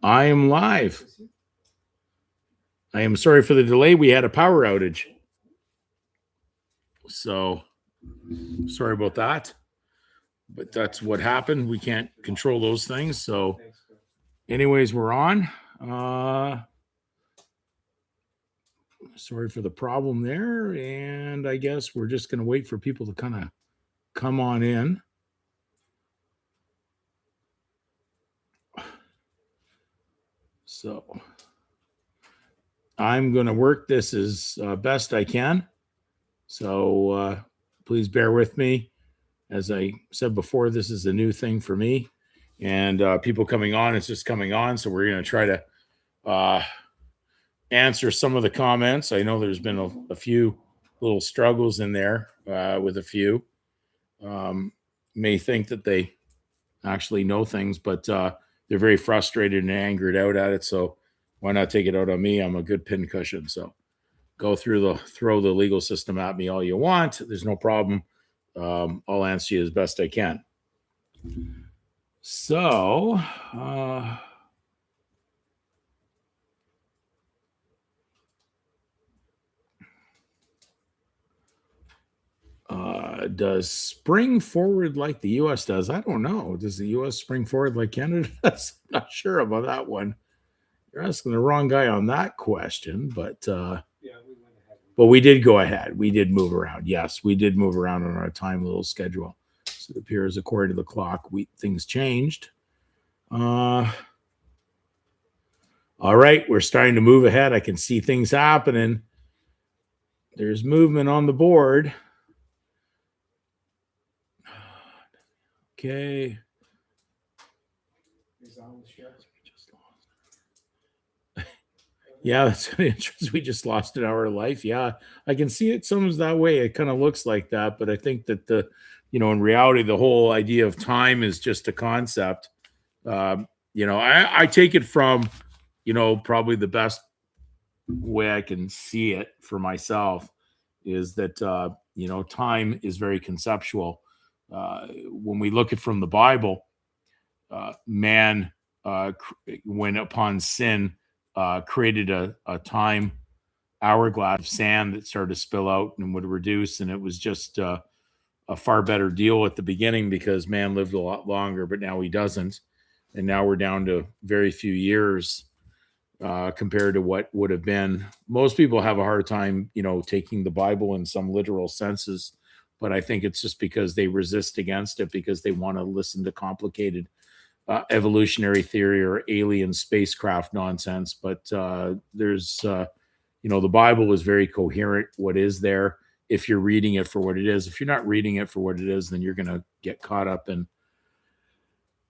I am live. I am sorry for the delay. We had a power outage. So sorry about that. But that's what happened. We can't control those things. So anyways, we're on. Sorry for the problem there. And I guess we're just going to wait for people to kind of come on in. So I'm going to work this as best I can. So please bear with me. As I said before, this is a new thing for me. And people coming on, it's just coming on. So we're going to try to answer some of the comments. I know there's been a few little struggles in there with a few. May think that they actually know things, but they're very frustrated and angered out at it. So why not take it out on me? I'm a good pincushion. So throw the legal system at me all you want. There's no problem. I'll answer you as best I can. So, does spring forward like the U.S. does? I don't know. Does the U.S. spring forward like Canada does? I'm not sure about that one. You're asking the wrong guy on that question, but yeah, we went ahead. But we did go ahead. We did move around. Yes, we did move around on our time little schedule. So it appears according to the clock, things changed. All right, we're starting to move ahead. I can see things happening. There's movement on the board. Okay. Yeah, that's interesting. We just lost an hour of life. Yeah, I can see it some that way. It kind of looks like that, but I think that in reality, the whole idea of time is just a concept. I take it from, probably the best way I can see it for myself is that, time is very conceptual. When we look at from the Bible, man, when upon sin, created a time hourglass of sand that started to spill out and would reduce. And it was just a far better deal at the beginning because man lived a lot longer, but now he doesn't. And now we're down to very few years compared to what would have been. Most people have a hard time, taking the Bible in some literal senses. But I think it's just because they resist against it because they want to listen to complicated evolutionary theory or alien spacecraft nonsense. But there's, the Bible is very coherent. What is there? If you're reading it for what it is, if you're not reading it for what it is, then you're going to get caught up in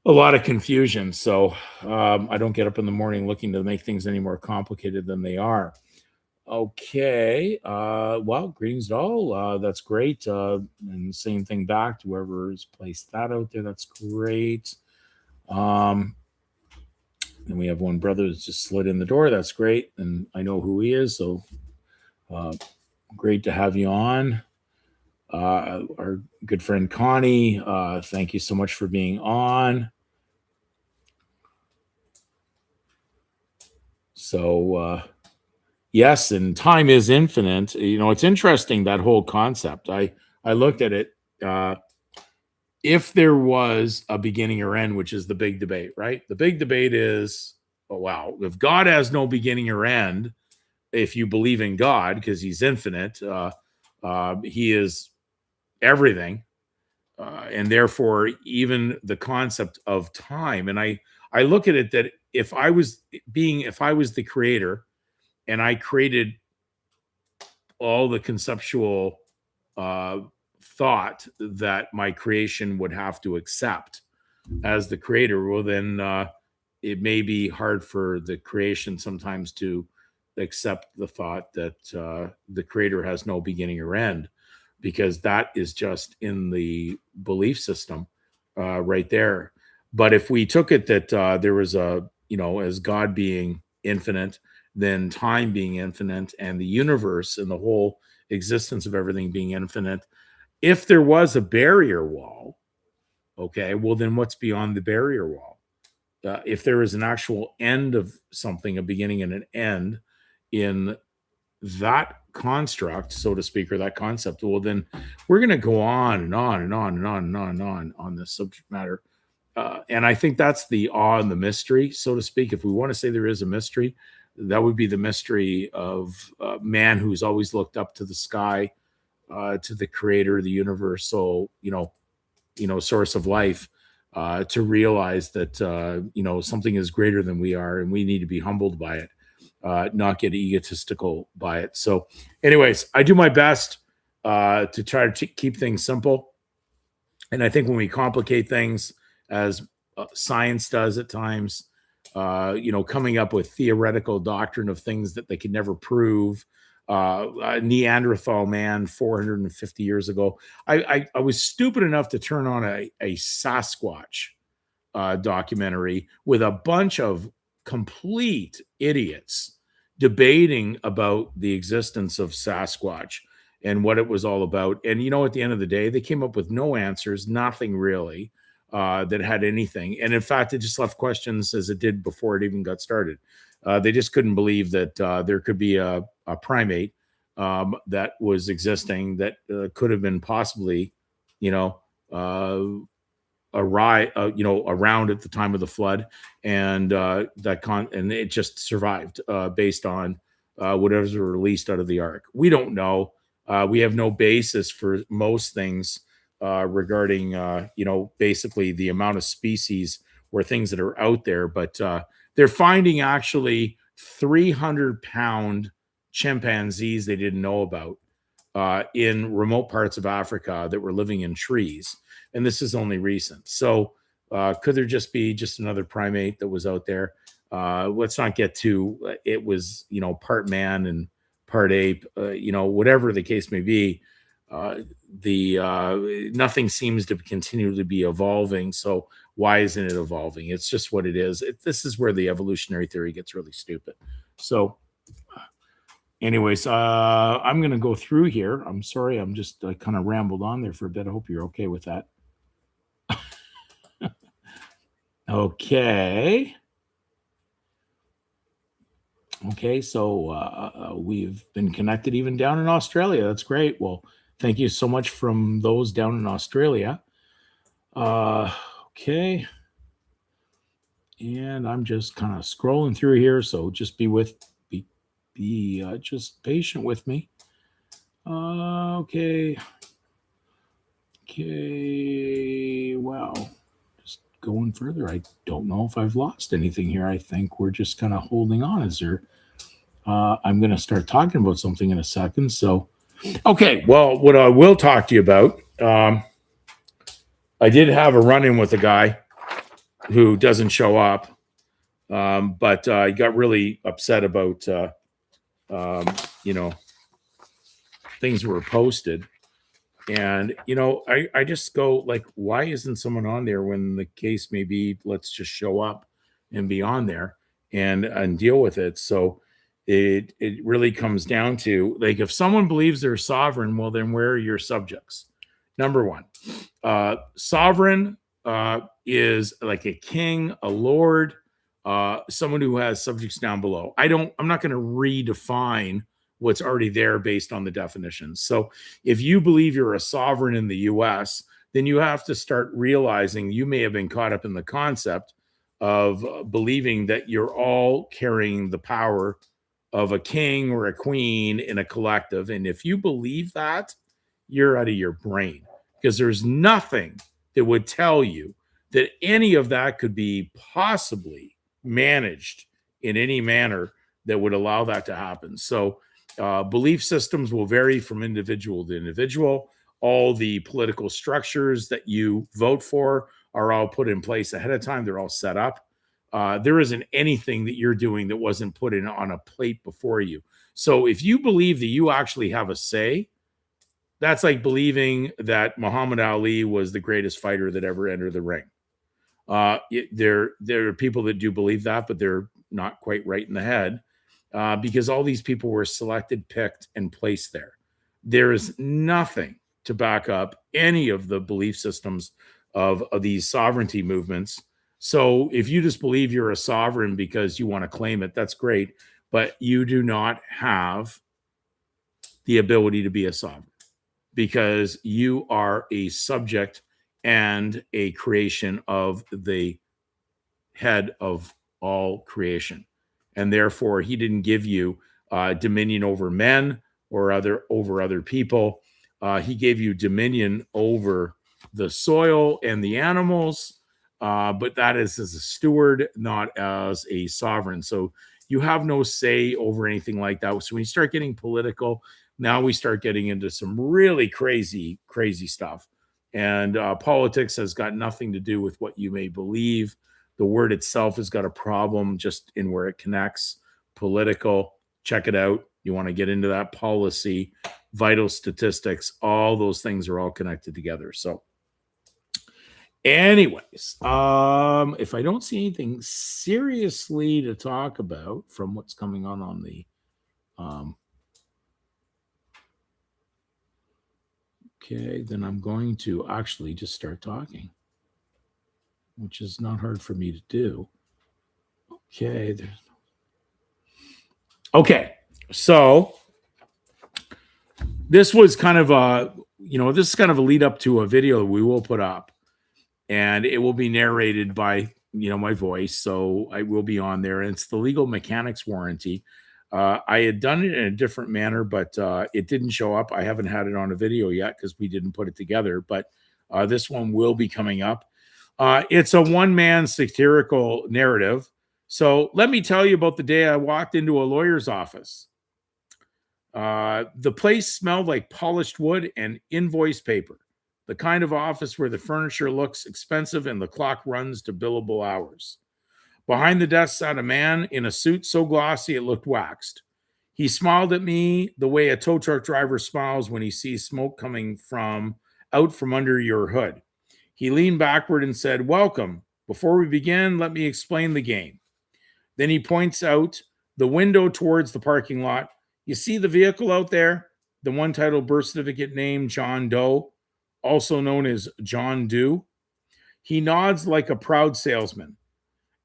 a lot of confusion. So I don't get up in the morning looking to make things any more complicated than they are. Okay. Well, greetings to all. That's great. And same thing back to whoever's placed that out there. That's great. And we have one brother that's just slid in the door. That's great. And I know who he is. So great to have you on. Our good friend Connie, thank you so much for being on. So, yes, and time is infinite. It's interesting, that whole concept. I looked at it. If there was a beginning or end, which is the big debate, right? The big debate is, if God has no beginning or end, if you believe in God, because he's infinite, he is everything. And therefore, even the concept of time. And I look at it that if I was the creator and I created all the conceptual thought that my creation would have to accept as the creator, well, then it may be hard for the creation sometimes to accept the thought that the creator has no beginning or end, because that is just in the belief system right there. But if we took it that there was as God being infinite, then time being infinite, and the universe and the whole existence of everything being infinite, if there was a barrier wall, okay, well, then what's beyond the barrier wall? if there is an actual end of something, a beginning and an end in that construct, so to speak, or that concept, well, then we're going to go on and on and on and on and on and on this subject matter. And I think that's the awe and the mystery, so to speak. If we want to say there is a mystery, that would be the mystery of man who's always looked up to the sky, to the creator, the universal, source of life, to realize that something is greater than we are, and we need to be humbled by it, not get egotistical by it. So, anyways, I do my best to try to keep things simple, and I think when we complicate things, as science does at times, coming up with theoretical doctrine of things that they could never prove. A Neanderthal man 450 years ago. I was stupid enough to turn on a Sasquatch documentary with a bunch of complete idiots debating about the existence of Sasquatch and what it was all about. And, at the end of the day, they came up with no answers, nothing really that had anything. And in fact, it just left questions as it did before it even got started. They just couldn't believe that there could be a primate that was existing that could have been possibly, around at the time of the flood, and and it just survived based on whatever's released out of the ark. We don't know. We have no basis for most things regarding basically the amount of species or things that are out there, but they're finding actually 300-pound chimpanzees they didn't know about in remote parts of Africa that were living in trees. And this is only recent. So could there just be another primate that was out there? Let's not get to it was, part man and part ape, whatever the case may be. Nothing seems to continue to be evolving. So why isn't it evolving? It's just what it is. This is where the evolutionary theory gets really stupid. So anyways, I'm going to go through here. I'm sorry. I'm just kind of rambled on there for a bit. I hope you're okay with that. Okay. Okay. So we've been connected even down in Australia. That's great. Well, thank you so much from those down in Australia. Okay. And I'm just kind of scrolling through here. So just be just patient with me. Okay. Wow. Just going further. I don't know if I've lost anything here. I think we're just kind of holding on. I'm going to start talking about something in a second. So, okay. Well, what I will talk to you about, I did have a run-in with a guy who doesn't show up, but he got really upset about, things were posted. And, I just go like, why isn't someone on there when the case may be, let's just show up and be on there and deal with it. So it really comes down to, like, if someone believes they're sovereign, well, then where are your subjects? Number one, sovereign is like a king, a lord, someone who has subjects down below. I'm not going to redefine what's already there based on the definitions. So if you believe you're a sovereign in the US, then you have to start realizing you may have been caught up in the concept of believing that you're all carrying the power of a king or a queen in a collective. And if you believe that, you're out of your brain, because there's nothing that would tell you that any of that could be possibly managed in any manner that would allow that to happen. So belief systems will vary from individual to individual. All the political structures that you vote for are all put in place ahead of time. They're all set up. There isn't anything that you're doing that wasn't put in on a plate before you. So if you believe that you actually have a say, that's like believing that Muhammad Ali was the greatest fighter that ever entered the ring. There are people that do believe that, but they're not quite right in the head. Because all these people were selected, picked, and placed there. There is nothing to back up any of the belief systems of these sovereignty movements. So if you just believe you're a sovereign because you want to claim it, that's great. But you do not have the ability to be a sovereign because you are a subject and a creation of the head of all creation. And therefore, he didn't give you dominion over men or over other people. He gave you dominion over the soil and the animals, but that is as a steward, not as a sovereign. So you have no say over anything like that. So when you start getting political, now we start getting into some really crazy, crazy stuff. And politics has got nothing to do with what you may believe. The word itself has got a problem just in where it connects. Political, check it out. You want to get into that policy, vital statistics, all those things are all connected together. So, anyways, if I don't see anything seriously to talk about from what's coming on the okay, then I'm going to actually just start talking, which is not hard for me to do. Okay, okay. So this was kind of this is kind of a lead up to a video that we will put up, and it will be narrated by my voice, so I will be on there. And it's the legal mechanics warranty. I had done it in a different manner, but it didn't show up. I haven't had it on a video yet because we didn't put it together, but this one will be coming up. It's a one-man satirical narrative. So let me tell you about the day I walked into a lawyer's office. The place smelled like polished wood and invoice paper, the kind of office where the furniture looks expensive and the clock runs to billable hours. Behind the desk sat a man in a suit so glossy it looked waxed. He smiled at me the way a tow truck driver smiles when he sees smoke coming out from under your hood. He leaned backward and said, "Welcome. Before we begin, let me explain the game." Then he points out the window towards the parking lot. "You see the vehicle out there? The one titled birth certificate named John Doe, also known as John Doe." He nods like a proud salesman.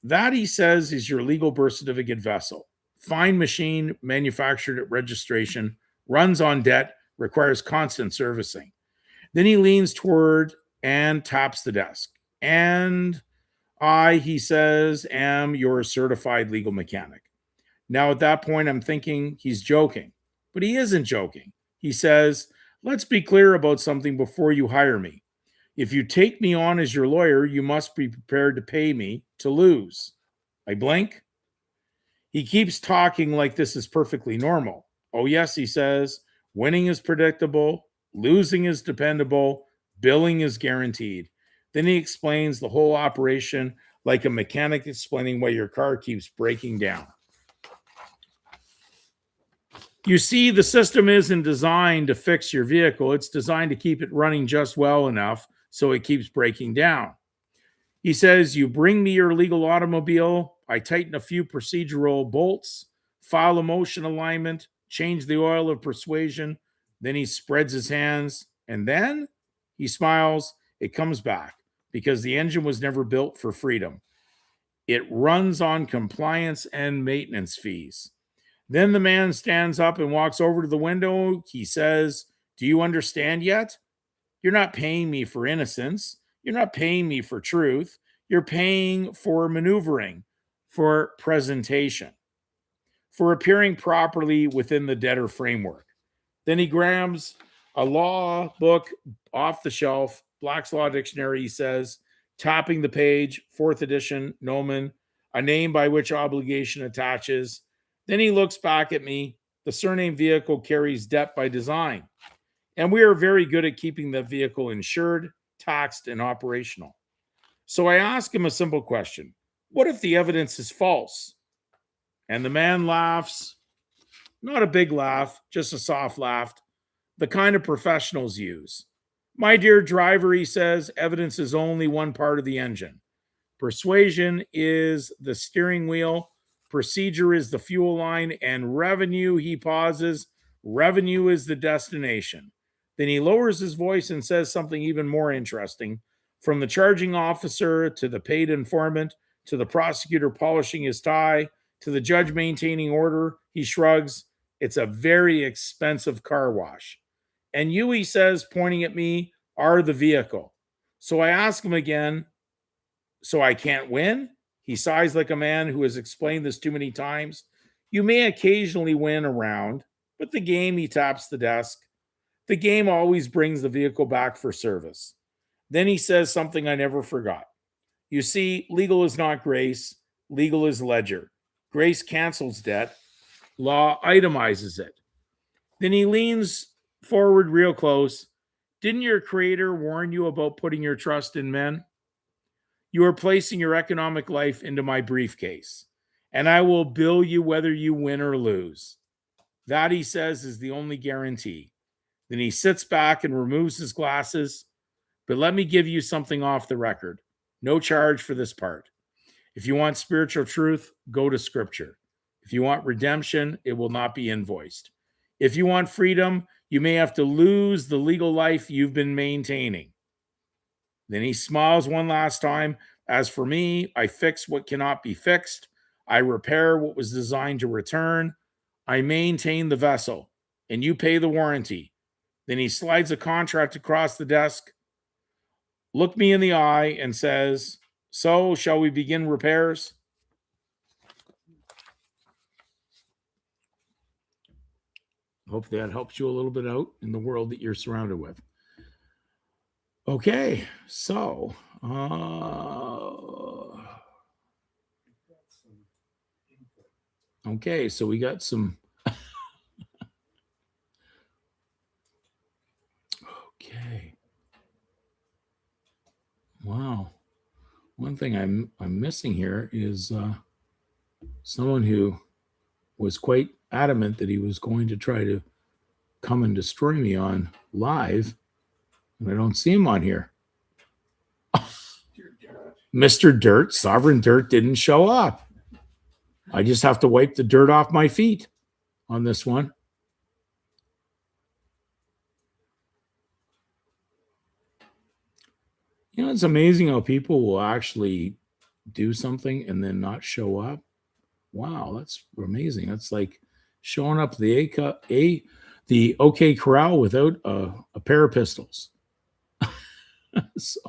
"That," he says, "is your legal birth certificate vessel. Fine machine, manufactured at registration, runs on debt, requires constant servicing." Then he leans toward and taps the desk. "And I," he says, "am your certified legal mechanic." Now, at that point, I'm thinking he's joking, but he isn't joking. He says, "Let's be clear about something before you hire me. If you take me on as your lawyer, you must be prepared to pay me to lose." I blink. He keeps talking like this is perfectly normal. "Oh, yes," he says, "winning is predictable, losing is dependable, billing is guaranteed." Then he explains the whole operation like a mechanic explaining why your car keeps breaking down. You see, the system isn't designed to fix your vehicle. It's designed to keep it running just well enough so it keeps breaking down. He says, "You bring me your legal automobile. I tighten a few procedural bolts, file a motion alignment, change the oil of persuasion." Then he spreads his hands, and then he smiles. "It comes back because the engine was never built for freedom. It runs on compliance and maintenance fees." Then the man stands up and walks over to the window. He says, "Do you understand yet? You're not paying me for innocence. You're not paying me for truth. You're paying for maneuvering, for presentation, for appearing properly within the debtor framework." Then he grabs a law book off the shelf, Black's Law Dictionary, he says, tapping the page, fourth edition, Nomen, a name by which obligation attaches. Then he looks back at me. The surname vehicle carries debt by design, and we are very good at keeping the vehicle insured, taxed, and operational. So I ask him a simple question. What if the evidence is false? And the man laughs, not a big laugh, just a soft laugh, the kind of professionals use. "My dear driver," he says, "evidence is only one part of the engine. Persuasion is the steering wheel, procedure is the fuel line, and revenue," he pauses, "revenue is the destination." Then he lowers his voice and says something even more interesting. From the charging officer to the paid informant to the prosecutor polishing his tie to the judge maintaining order, he shrugs. It's a very expensive car wash. And you, he says, pointing at me, are the vehicle. So I ask him again, so I can't win? He sighs like a man who has explained this too many times. You may occasionally win a round, but the game, he taps the desk, the game always brings the vehicle back for service. Then he says something I never forgot. You see, legal is not grace, legal is ledger. Grace cancels debt, law itemizes it. Then he leans forward real close. Didn't your creator warn you about putting your trust in men? You are placing your economic life into my briefcase, and I will bill you whether you win or lose. That, he says, is the only guarantee. Then he sits back and removes his glasses. But let me give you something off the record. No charge for this part. If you want spiritual truth, go to scripture. If you want redemption, it will not be invoiced. If you want freedom, you may have to lose the legal life you've been maintaining. Then he smiles one last time. As for me, I fix what cannot be fixed. I repair what was designed to return. I maintain the vessel, and you pay the warranty. Then he slides a contract across the desk, looked me in the eye, and says, so shall we begin repairs? Hope that helps you a little bit out in the world that you're surrounded with. Okay, so so we got some. Okay. Wow. One thing I'm missing here is someone who was quite adamant that he was going to try to come and destroy me on live, and I don't see him on here. Mr. Dirt, Sovereign Dirt didn't show up. I just have to wipe the dirt off my feet on this one. You know, it's amazing how people will actually do something and then not show up. Wow, that's amazing. That's like showing up the OK Corral without a pair of pistols. So,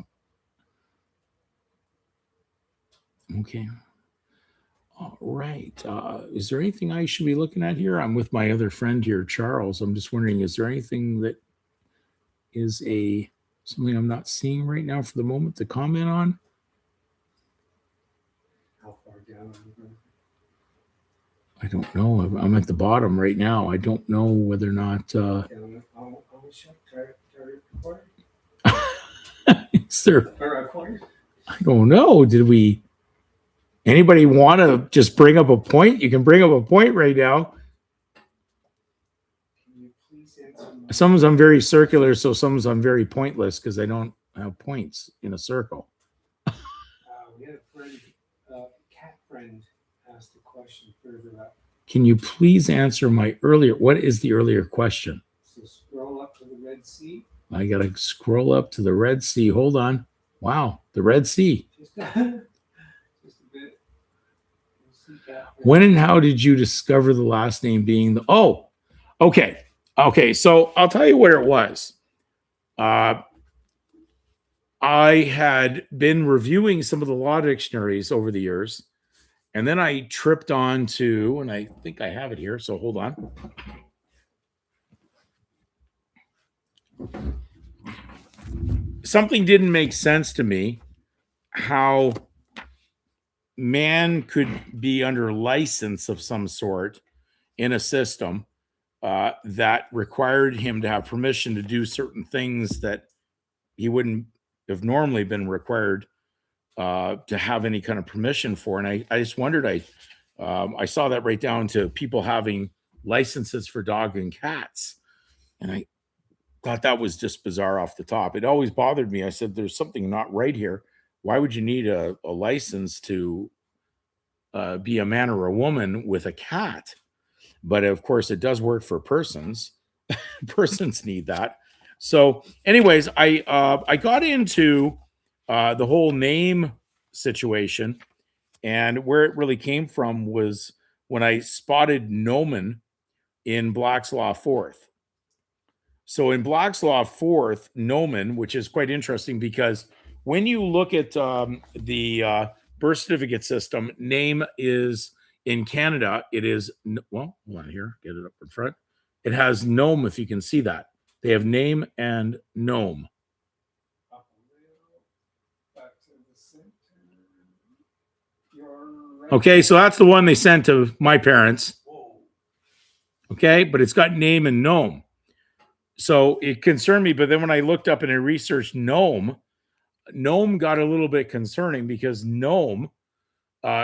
okay. All right. Is there anything I should be looking at here? I'm with my other friend here, Charles. I'm just wondering, is there anything that is something I'm not seeing right now for the moment to comment on? How far down? I don't know. I'm at the bottom right now. I don't know whether or not. Is there? I don't know. Did we? Anybody want to just bring up a point? You can bring up a point right now. Can you please answer Sometimes I'm very circular, so sometimes I'm very pointless because I don't have points in a circle. We had a friend, cat friend, asked a question further up. Can you please answer my earlier? What is the earlier question? So scroll up to the Red Sea. I gotta scroll up to the Red Sea. Hold on. Wow, the Red Sea. Just a bit. When and how did you discover the last name being the? Oh, okay. So I'll tell you where it was. I had been reviewing some of the law dictionaries over the years, and then I tripped on to, and I think I have it here. So hold on. Something didn't make sense to me. How man could be under license of some sort in a system that required him to have permission to do certain things that he wouldn't have normally been required to have any kind of permission for. And I just wondered, I saw that right down to people having licenses for dog and cats. And I thought that was just bizarre off the top. It always bothered me. I said, there's something not right here. Why would you need a license to be a man or a woman with a cat? But of course, it does work for persons. Persons need that. So, anyways, I got into the whole name situation and where it really came from was when I spotted Nomen in Black's Law Fourth. So in Black's Law Fourth, Nomen, which is quite interesting because when you look at the birth certificate system, name is in Canada, it is, well, hold on here, get it up in front. It has nome, if you can see that. They have name and nome. Up a little, back to the center. You're right. Okay, so that's the one they sent to my parents. Whoa. Okay, but it's got name and nome. So it concerned me, but then when I looked up and I researched nome got a little bit concerning because nome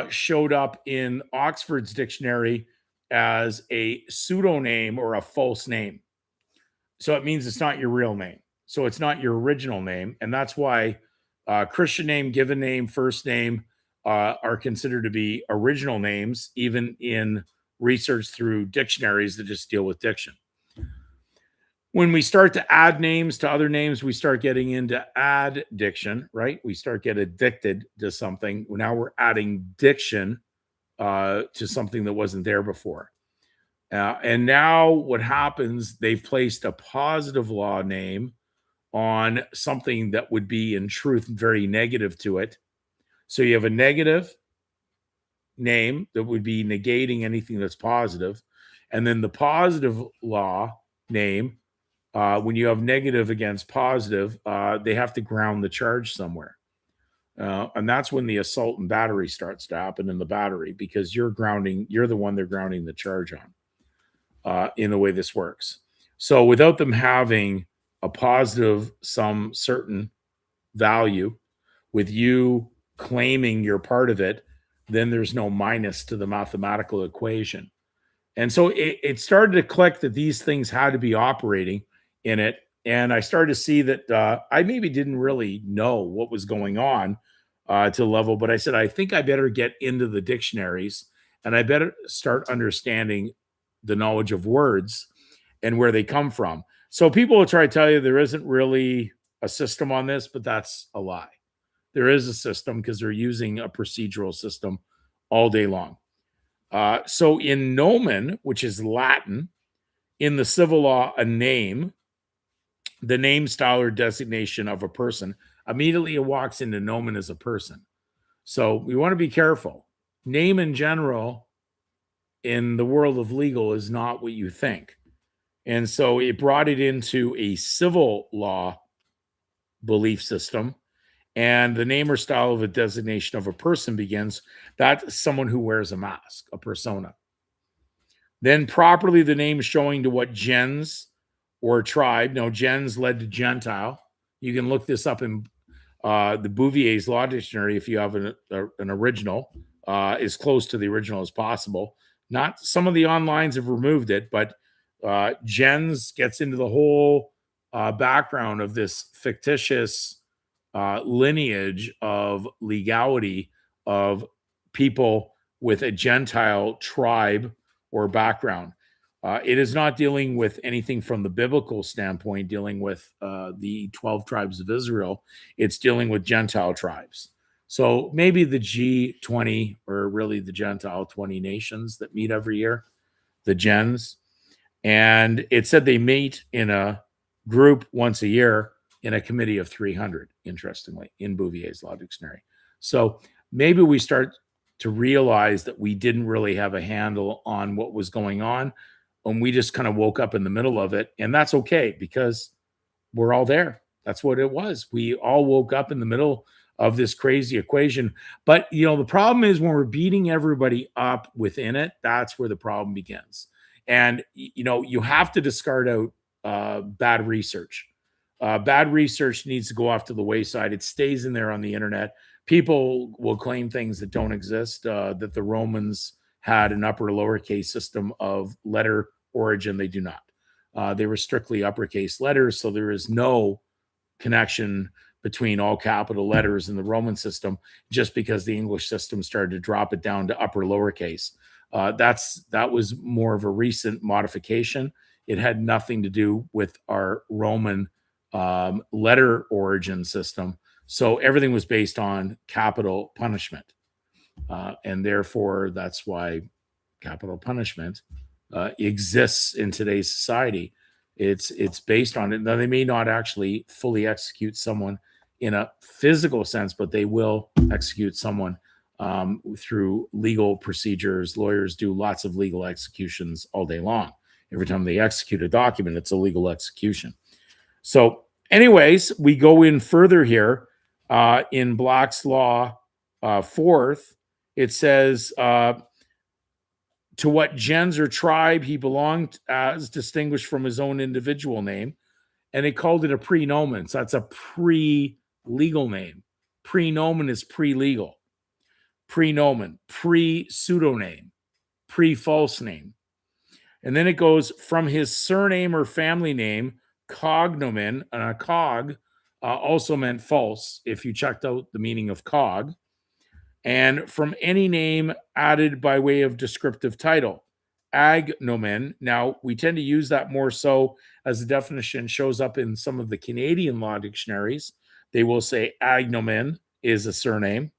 showed up in Oxford's dictionary as a pseudonym or a false name. So it means it's not your real name. So it's not your original name. And that's why Christian name, given name, first name are considered to be original names, even in research through dictionaries that just deal with diction. When we start to add names to other names, we start getting into addiction, right? We start get addicted to something. Now we're adding diction to something that wasn't there before. And now what happens, they've placed a positive law name on something that would be in truth very negative to it. So you have a negative name that would be negating anything that's positive. And then the positive law name, when you have negative against positive, they have to ground the charge somewhere. And that's when the assault and battery starts to happen in the battery because you're the one they're grounding the charge on in the way this works. So without them having a positive, some certain value, with you claiming you're part of it, then there's no minus to the mathematical equation. And so it started to click that these things had to be operating in it. And I started to see that I maybe didn't really know what was going on to the level, but I said, I think I better get into the dictionaries and I better start understanding the knowledge of words and where they come from. So people will try to tell you there isn't really a system on this, but that's a lie. There is a system because they're using a procedural system all day long. So in nomen, which is Latin, in the civil law, a name, the name, style, or designation of a person, immediately it walks into nomen as a person. So we want to be careful. Name in general in the world of legal is not what you think. And so it brought it into a civil law belief system. And the name or style of a designation of a person begins. That's someone who wears a mask, a persona. Then properly the name showing to what gens or tribe. Now, gens led to Gentile. You can look this up in the Bouvier's Law Dictionary if you have an original, as close to the original as possible. Not some of the onlines have removed it, but gens gets into the whole background of this fictitious lineage of legality of people with a Gentile tribe or background. It is not dealing with anything from the biblical standpoint, dealing with the 12 tribes of Israel. It's dealing with Gentile tribes. So maybe the G20, or really the Gentile 20 nations that meet every year, the gens. And it said they meet in a group once a year in a committee of 300, interestingly, in Bouvier's Law Dictionary. So maybe we start to realize that we didn't really have a handle on what was going on, and we just kind of woke up in the middle of it. And that's okay because we're all there. That's what it was. We all woke up in the middle of this crazy equation. But, the problem is when we're beating everybody up within it, that's where the problem begins. And, you have to discard out bad research. Bad research needs to go off to the wayside. It stays in there on the internet. People will claim things that don't exist, that the Romans had an upper lowercase system of letter origin. They do not. They were strictly uppercase letters, so there is no connection between all capital letters in the Roman system just because the English system started to drop it down to upper lowercase. That was more of a recent modification. It had nothing to do with our Roman letter origin system. So everything was based on capital punishment. And therefore, that's why capital punishment exists in today's society. It's based on it. Now, they may not actually fully execute someone in a physical sense, but they will execute someone through legal procedures. Lawyers do lots of legal executions all day long. Every time they execute a document, it's a legal execution. So, anyways, we go in further here in Black's Law, fourth. It says, to what gens or tribe he belonged as distinguished from his own individual name. And they called it a prenomen. So that's a pre-legal name. Prenomen is pre-legal. Prenomen, pre-pseudonym, pre-false name. And then it goes from his surname or family name, cognomen, and a cog also meant false if you checked out the meaning of cog, and from any name added by way of descriptive title, agnomen. Now, we tend to use that more so as the definition shows up in some of the Canadian law dictionaries. They will say agnomen is a surname.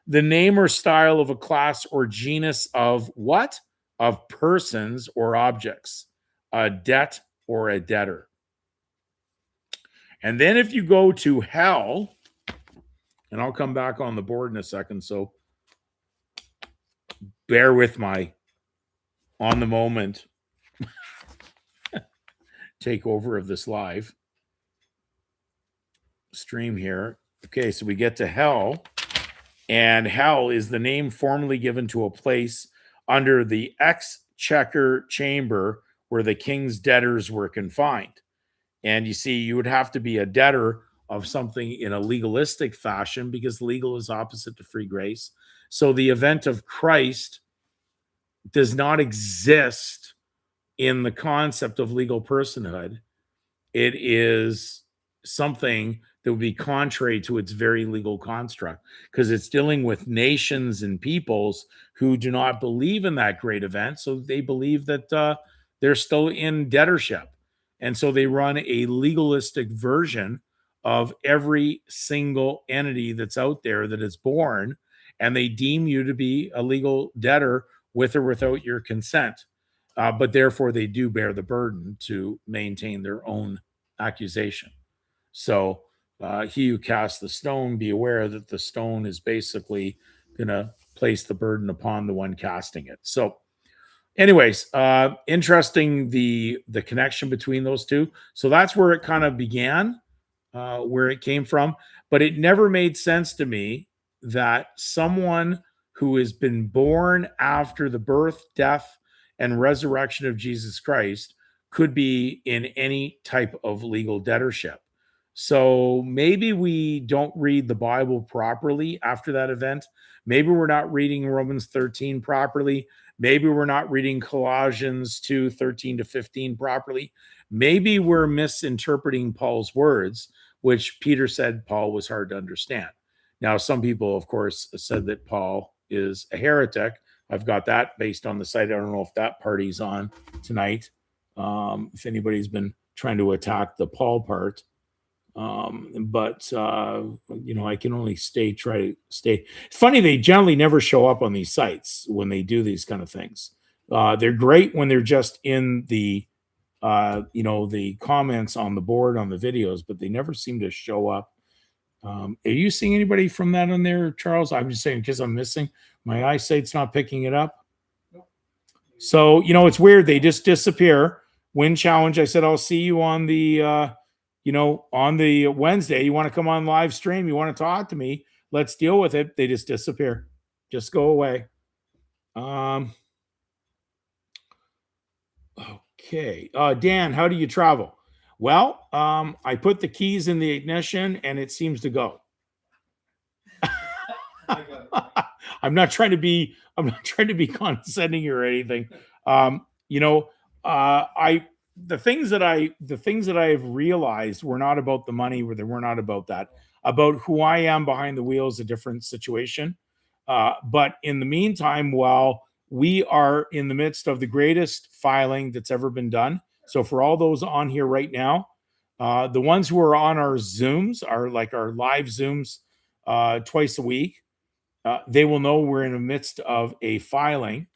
The name or style of a class or genus of what? Of persons or objects, a debt or a debtor. And then if you go to hell, and I'll come back on the board in a second, so bear with my on the moment takeover of this live stream here. Okay, so we get to hell, and hell is the name formerly given to a place under the exchequer chamber where the king's debtors were confined. And you see, you would have to be a debtor of something in a legalistic fashion because legal is opposite to free grace. So the event of Christ does not exist in the concept of legal personhood. It is something that would be contrary to its very legal construct because it's dealing with nations and peoples who do not believe in that great event. So they believe that they're still in debtorship. And so they run a legalistic version of every single entity that's out there that is born, and they deem you to be a legal debtor with or without your consent. But therefore, they do bear the burden to maintain their own accusation. So he who casts the stone, be aware that the stone is basically going to place the burden upon the one casting it. So anyways, interesting the connection between those two. So that's where it kind of began, where it came from. But it never made sense to me that someone who has been born after the birth, death, and resurrection of Jesus Christ could be in any type of legal debtorship. So maybe we don't read the Bible properly after that event. Maybe we're not reading Romans 13 properly. Maybe we're not reading Colossians 2, 13 to 15 properly. Maybe we're misinterpreting Paul's words, which Peter said Paul was hard to understand. Now, some people, of course, said that Paul is a heretic. I've got that based on the site. I don't know if that party's on tonight. If anybody's been trying to attack the Paul part. But I can only try to stay. It's funny, they generally never show up on these sites when they do these kind of things. They're great when they're just in the the comments on the board on the videos, but they never seem to show up. Are you seeing anybody from that on there, Charles? I'm just saying because I'm missing. My eyesight's not picking it up. So, it's weird. They just disappear. Win challenge. I said, I'll see you on the, on the Wednesday. You want to come on live stream? You want to talk to me? Let's deal with it. They just disappear. Just go away. Okay. Dan, how do you travel? Well, I put the keys in the ignition and it seems to go. I'm not trying to be condescending or anything. The things that I have realized were not about the money, where they were not about that. About who I am behind the wheel is a different situation. But in the meantime, while we are in the midst of the greatest filing that's ever been done, so for all those on here right now, The ones who are on our Zooms, our live Zooms twice a week, they will know we're in the midst of a filing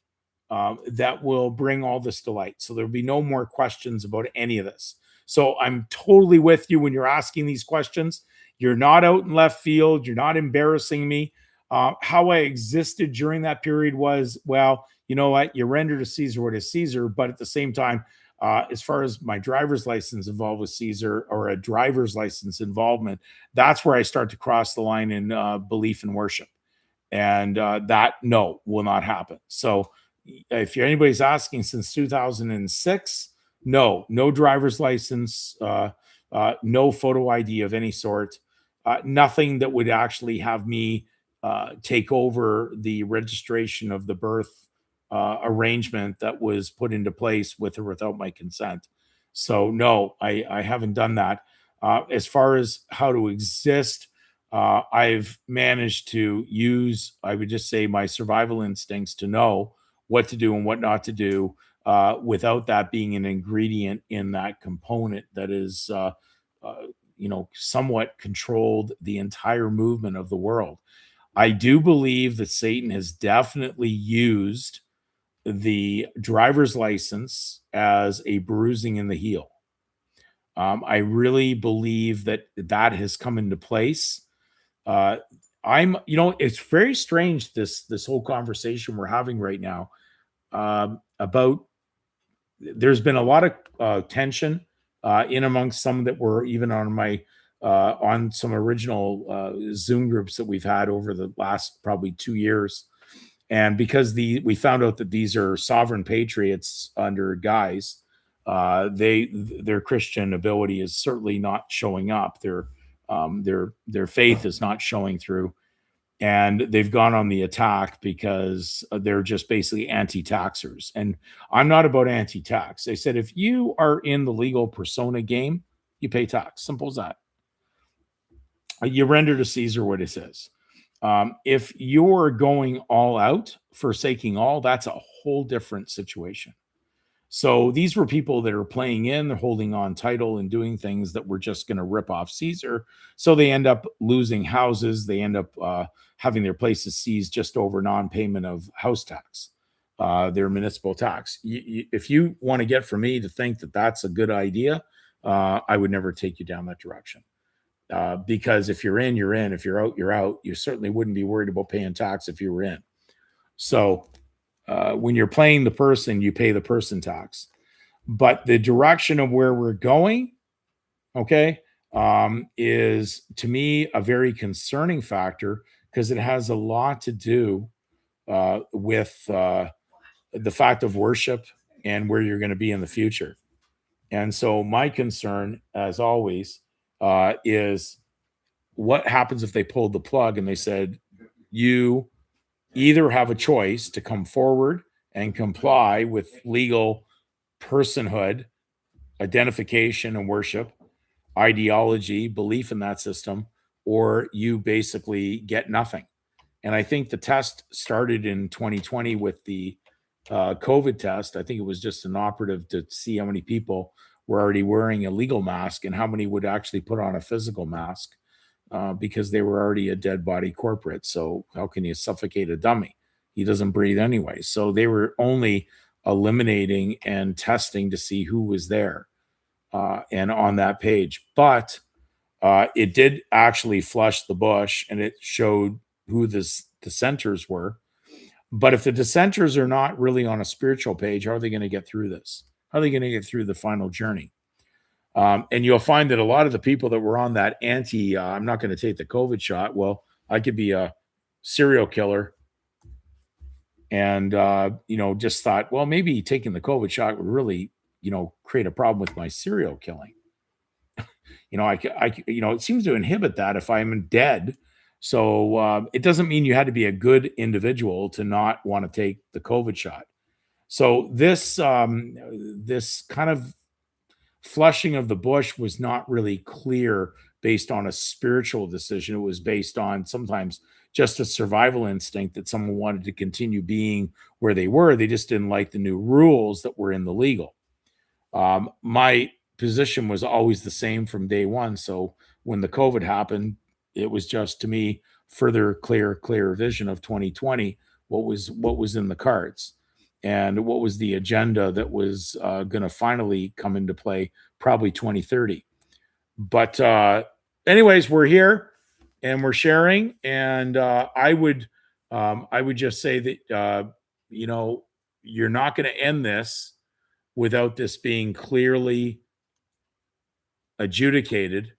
that will bring all this to light. So there'll be no more questions about any of this. So I'm totally with you when you're asking these questions. You're not out in left field. You're not embarrassing me. How I existed during that period was, well, you know what? You render to Caesar what is Caesar. But at the same time, as far as my driver's license involved with Caesar or a driver's license involvement, that's where I start to cross the line in belief and worship. And that, no, will not happen. So if anybody's asking, since 2006, no driver's license, no photo ID of any sort, nothing that would actually have me take over the registration of the birth arrangement that was put into place with or without my consent. So no, I haven't done that. As far as how to exist, I've managed to use, I would just say, my survival instincts to know what to do and what not to do without that being an ingredient in that component that is, uh, somewhat controlled the entire movement of the world. I do believe that Satan has definitely used the driver's license as a bruising in the heel. I really believe that that has come into place. uh it's very strange, this whole conversation we're having right now, about, there's been a lot of tension in amongst some that were even on some original Zoom groups that we've had over the last probably 2 years. And because we found out that these are sovereign patriots under guys, their Christian ability is certainly not showing up. Their faith is not showing through, and they've gone on the attack because they're just basically anti-taxers. And I'm not about anti-tax. They said if you are in the legal persona game, you pay tax. Simple as that. You render to Caesar what it says. If you're going all out, forsaking all, that's a whole different situation. So these were people that are playing in, they're holding on title and doing things that were just going to rip off Caesar. So they end up losing houses. They end up having their places seized just over non-payment of house tax, their municipal tax. If you want to get from me to think that that's a good idea, I would never take you down that direction. Because if you're in, you're in. If you're out, you're out. You certainly wouldn't be worried about paying tax if you were in. So when you're playing the person, you pay the person tax. But the direction of where we're going, okay, is to me a very concerning factor, because it has a lot to do with the fact of worship and where you're going to be in the future. And so my concern, as always, is what happens if they pulled the plug and they said, you either have a choice to come forward and comply with legal personhood, identification and worship, ideology, belief in that system, or you basically get nothing. And I think the test started in 2020 with the COVID test. I think it was just an operative to see how many people were already wearing a legal mask and how many would actually put on a physical mask, because they were already a dead body corporate. So how can you suffocate a dummy? He doesn't breathe anyway. So they were only eliminating and testing to see who was there and on that page. But it did actually flush the bush, and it showed who the dissenters were. But if the dissenters are not really on a spiritual page, how are they going to get through this? How are they going to get through the final journey? And you'll find that a lot of the people that were on that I'm not going to take the COVID shot. Well, I could be a serial killer and, just thought, well, maybe taking the COVID shot would really, create a problem with my serial killing. It seems to inhibit that if I'm dead. So it doesn't mean you had to be a good individual to not want to take the COVID shot. So this kind of flushing of the bush was not really clear based on a spiritual decision. It was based on sometimes just a survival instinct that someone wanted to continue being where they were. They just didn't like the new rules that were in the legal. My position was always the same from day one. So when the COVID happened, it was just, to me, further clear vision of 2020, what was in the cards and what was the agenda that was going to finally come into play, probably 2030. But anyways, we're here and we're sharing, and I would just say that you know, you're not going to end this without this being clearly adjudicated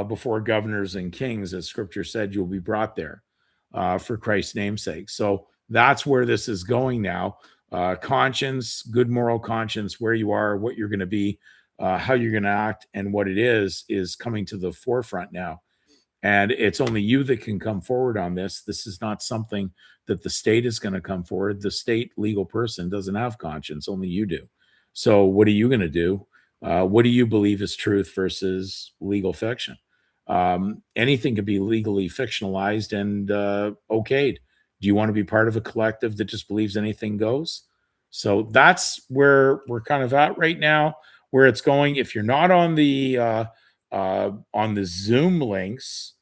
before governors and kings, as Scripture said, you'll be brought there for Christ's namesake. So that's where this is going now. Conscience, good moral conscience, where you are, what you're going to be, how you're going to act, and what it is coming to the forefront now. And it's only you that can come forward on this. This is not something that the state is going to come forward. The state legal person doesn't have conscience, only you do. So what are you going to do? What do you believe is truth versus legal fiction? Anything can be legally fictionalized and okayed. Do you want to be part of a collective that just believes anything goes? So that's where we're kind of at right now, where it's going. If you're not on the Zoom links,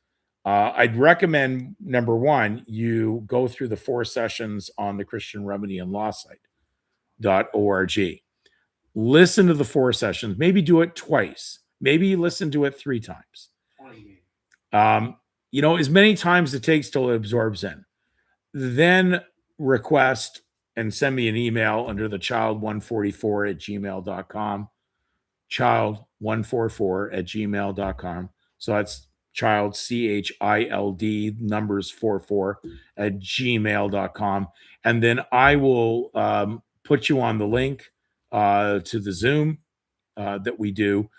I'd recommend, number one, you go through the 4 sessions on the Christian Remedy and Law site.org. Listen to the 4 sessions. Maybe do it twice. Maybe listen to it 3 times. As many times it takes till it absorbs in. Then request and send me an email under the child144@gmail.com. child144@gmail.com. So that's child, CHILD, numbers 44@gmail.com. And then I will put you on the link to the Zoom that we do.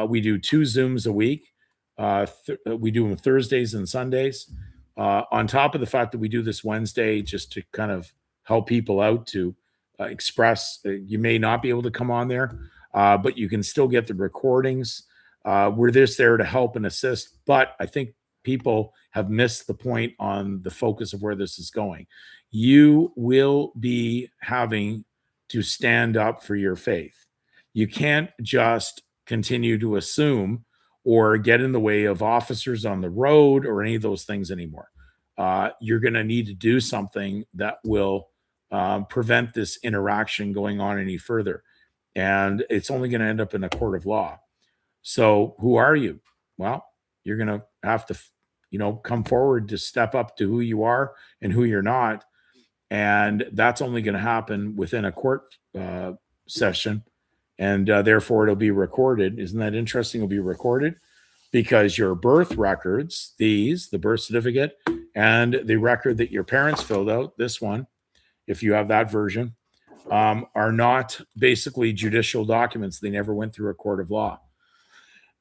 We do 2 Zooms a week. We do them Thursdays and Sundays. On top of the fact that we do this Wednesday just to kind of help people out to express, you may not be able to come on there, but you can still get the recordings. We're just there to help and assist. But I think people have missed the point on the focus of where this is going. You will be having to stand up for your faith. You can't just continue to assume or get in the way of officers on the road or any of those things anymore. You're going to need to do something that will prevent this interaction going on any further. And it's only going to end up in a court of law. So who are you? Well, you're going to have to, come forward to step up to who you are and who you're not. And that's only going to happen within a court session. And therefore, it'll be recorded. Isn't that interesting? It'll be recorded because your birth records, the birth certificate and the record that your parents filled out, this one, if you have that version, are not basically judicial documents. They never went through a court of law.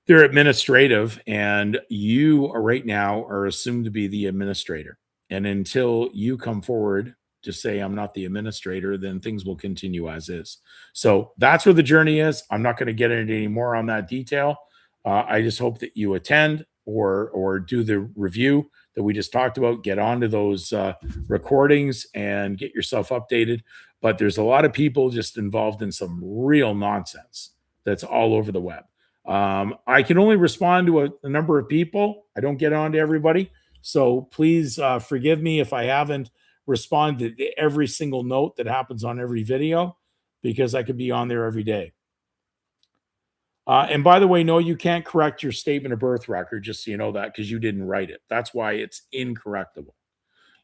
They're administrative, and you right now are assumed to be the administrator. And until you come forward to say, I'm not the administrator, then things will continue as is. So that's where the journey is. I'm not going to get into any more on that detail. I just hope that you attend or do the review that we just talked about, get onto those recordings and get yourself updated. But there's a lot of people just involved in some real nonsense that's all over the web. I can only respond to a number of people. I don't get on to everybody. So please forgive me if I haven't responded to every single note that happens on every video, because I could be on there every day. And by the way, no, you can't correct your statement of birth record, just so you know that, because you didn't write it. That's why it's incorrectable.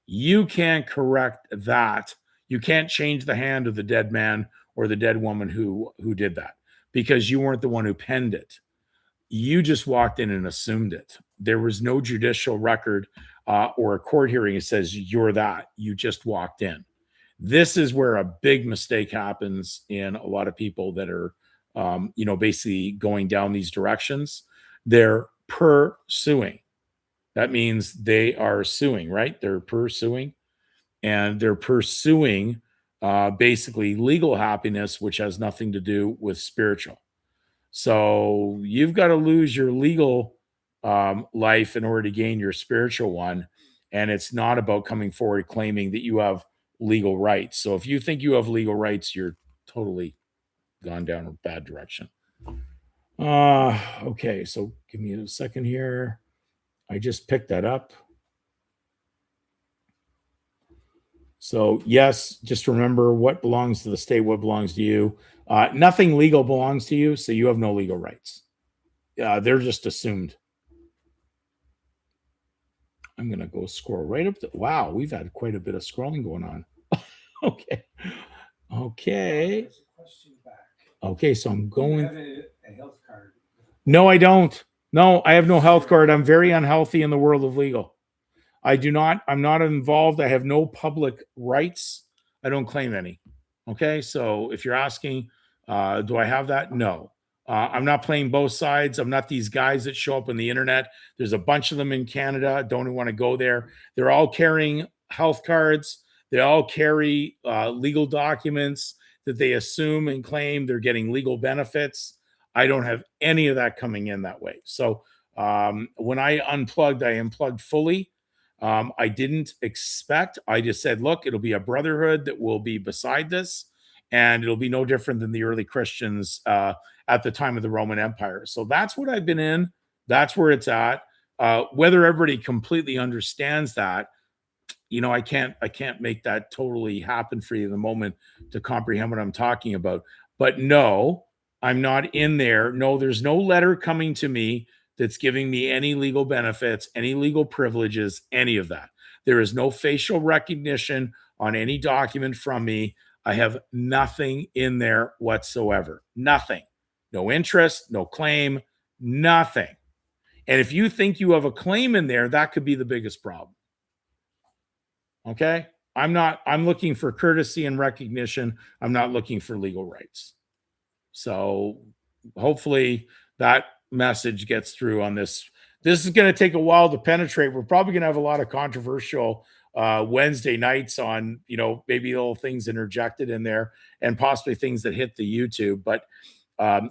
You can't correct that. You can't change the hand of the dead man or the dead woman who did that, because you weren't the one who penned it. You just walked in and assumed it. There was no judicial record or a court hearing that says you're that. You just walked in. This is where a big mistake happens in a lot of people that are, basically going down these directions. They're pursuing. That means they are suing, right? They're pursuing, and they're pursuing basically legal happiness, which has nothing to do with spiritual. So you've got to lose your legal life in order to gain your spiritual one. And it's not about coming forward claiming that you have legal rights. So if you think you have legal rights, you're totally gone down a bad direction. Okay, so give me a second here. I just picked that up. So yes, just remember what belongs to the state, what belongs to you. Nothing legal belongs to you, so you have no legal rights. They're just assumed. I'm gonna go scroll right up to. Wow, we've had quite a bit of scrolling going on. Okay, okay, There's a question back. okay. So I'm Do you going. have a health card? No, I don't. No, I have no health Sure. card. I'm very unhealthy in the world of legal. I do not, I'm not involved. I have no public rights. I don't claim any. Okay. So if you're asking, do I have that? No. I'm not playing both sides. I'm not these guys that show up on the internet. There's a bunch of them in Canada. Don't even want to go there. They're all carrying health cards. They all carry legal documents that they assume and claim they're getting legal benefits. I don't have any of that coming in that way. So when I unplugged, I unplugged fully. I didn't expect. I just said, look, it'll be a brotherhood that will be beside this, and it'll be no different than the early Christians at the time of the Roman Empire. So that's what I've been in. That's where it's at. Whether everybody completely understands that, I can't make that totally happen for you in the moment to comprehend what I'm talking about. But no, I'm not in there. No, there's no letter coming to me that's giving me any legal benefits, any legal privileges, any of that. There is no facial recognition on any document from me. I have nothing in there whatsoever. Nothing. No interest, no claim, nothing. And if you think you have a claim in there, that could be the biggest problem. Okay. I'm looking for courtesy and recognition. I'm not looking for legal rights. So hopefully that message gets through on this. This is going to take a while to penetrate. We're probably going to have a lot of controversial Wednesday nights on, maybe little things interjected in there and possibly things that hit the YouTube. But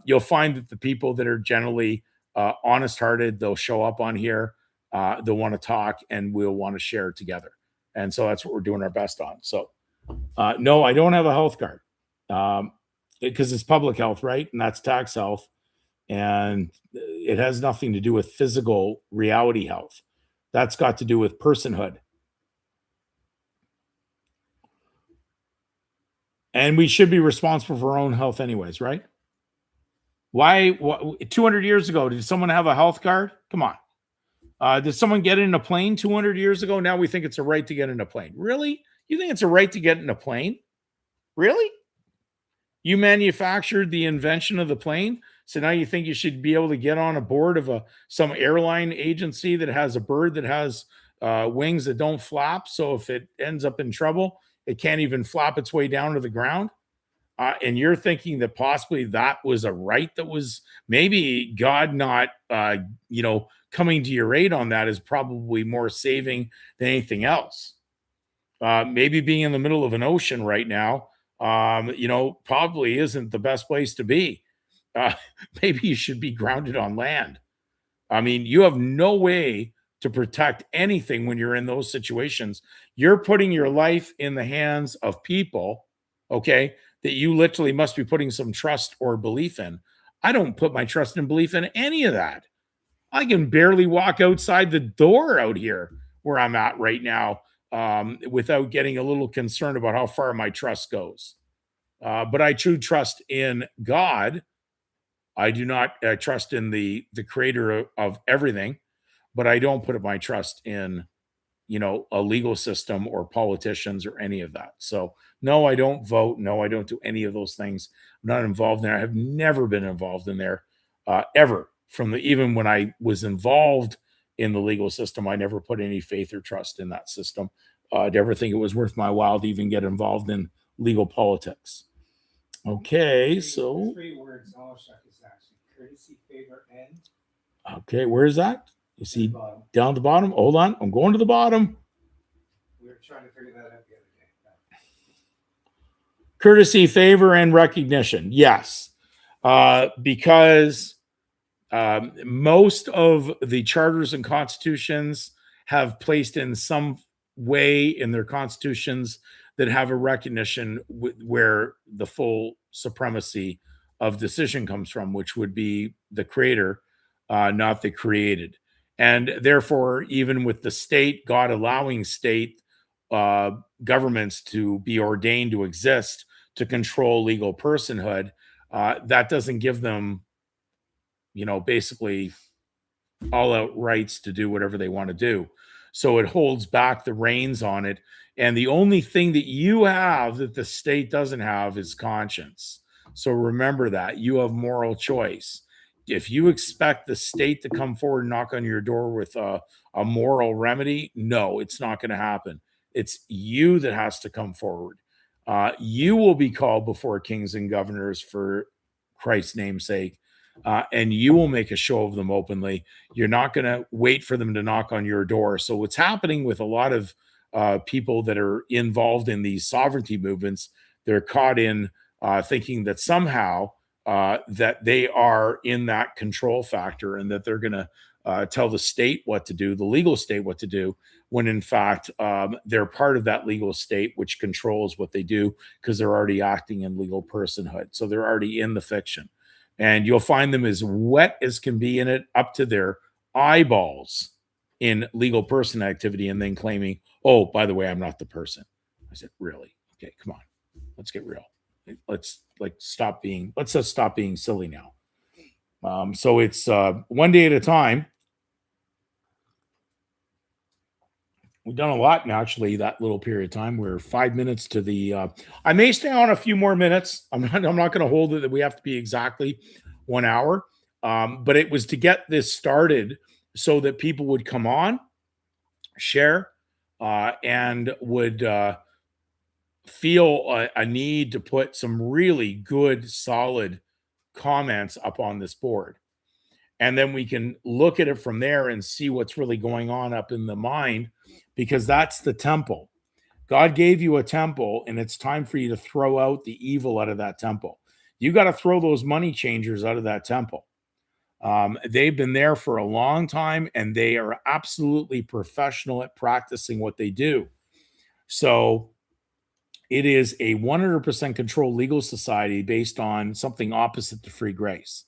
you'll find that the people that are generally honest hearted, they'll show up on here. They'll want to talk and we'll want to share together. And so that's what we're doing our best on. So, no, I don't have a health card because it's public health, right? And that's tax health. And it has nothing to do with physical reality health. That's got to do with personhood. And we should be responsible for our own health, anyways, right? Why 200 years ago, did someone have a health card? Come on. Did someone get in a plane 200 years ago? Now we think it's a right to get in a plane. Really? You think it's a right to get in a plane? Really? You manufactured the invention of the plane, so now you think you should be able to get on a board of some airline agency that has a bird that has wings that don't flap. So if it ends up in trouble, it can't even flap its way down to the ground. And you're thinking that possibly that was a right that was maybe God not, coming to your aid on that is probably more saving than anything else. Maybe being in the middle of an ocean right now, probably isn't the best place to be. Uh, maybe you should be grounded on land. I mean, you have no way to protect anything when you're in those situations. You're putting your life in the hands of people, okay, that you literally must be putting some trust or belief in. I don't put my trust and belief in any of that. I can barely walk outside the door out here where I'm at right now without getting a little concerned about how far my trust goes. But I true trust in God. I do not trust in the creator of everything, but I don't put my trust in a legal system or politicians or any of that. So no, I don't vote. No, I don't do any of those things. I'm not involved in there. I have never been involved in there ever. Even when I was involved in the legal system, I never put any faith or trust in that system. I'd ever think it was worth my while to even get involved in legal politics. Okay, so three words. Oh, shuck, is actually courtesy, favor, and. Okay, where is that? You see down at the bottom? Hold on. I'm going to the bottom. We were trying to figure that out the other day. Courtesy, favor, and recognition. Yes. Because most of the charters and constitutions have placed in some way in their constitutions that have a recognition where the full supremacy of decision comes from, which would be the creator, not the created. And therefore, even with the state, God allowing state uh, governments to be ordained to exist to control legal personhood, that doesn't give them, basically all out rights to do whatever they want to do. So it holds back the reins on it. And the only thing that you have that the state doesn't have is conscience. So remember that you have moral choice. If you expect the state to come forward and knock on your door with a moral remedy, no, it's not going to happen. It's you that has to come forward. You will be called before kings and governors for Christ's name's sake, and you will make a show of them openly. You're not going to wait for them to knock on your door. So what's happening with a lot of people that are involved in these sovereignty movements, they're caught in thinking that somehow that they are in that control factor and that they're going to tell the state what to do, the legal state what to do, when in fact they're part of that legal state which controls what they do because they're already acting in legal personhood. So they're already in the fiction. And you'll find them as wet as can be in it, up to their eyeballs in legal person activity, and then claiming, oh, by the way, I'm not the person. I said, really? Okay, come on. Let's get real. Let's just stop being silly now. So it's one day at a time. We've done a lot in actually that little period of time. We're 5 minutes to the. I may stay on a few more minutes. I'm not going to hold it that we have to be exactly 1 hour. But it was to get this started so that people would come on, share, and would feel a need to put some really good, solid comments up on this board. And then we can look at it from there and see what's really going on up in the mind, because that's the temple. God gave you a temple, and it's time for you to throw out the evil out of that temple. You got to throw those money changers out of that temple. They've been there for a long time, and they are absolutely professional at practicing what they do. So it is a 100% controlled legal society based on something opposite to free grace.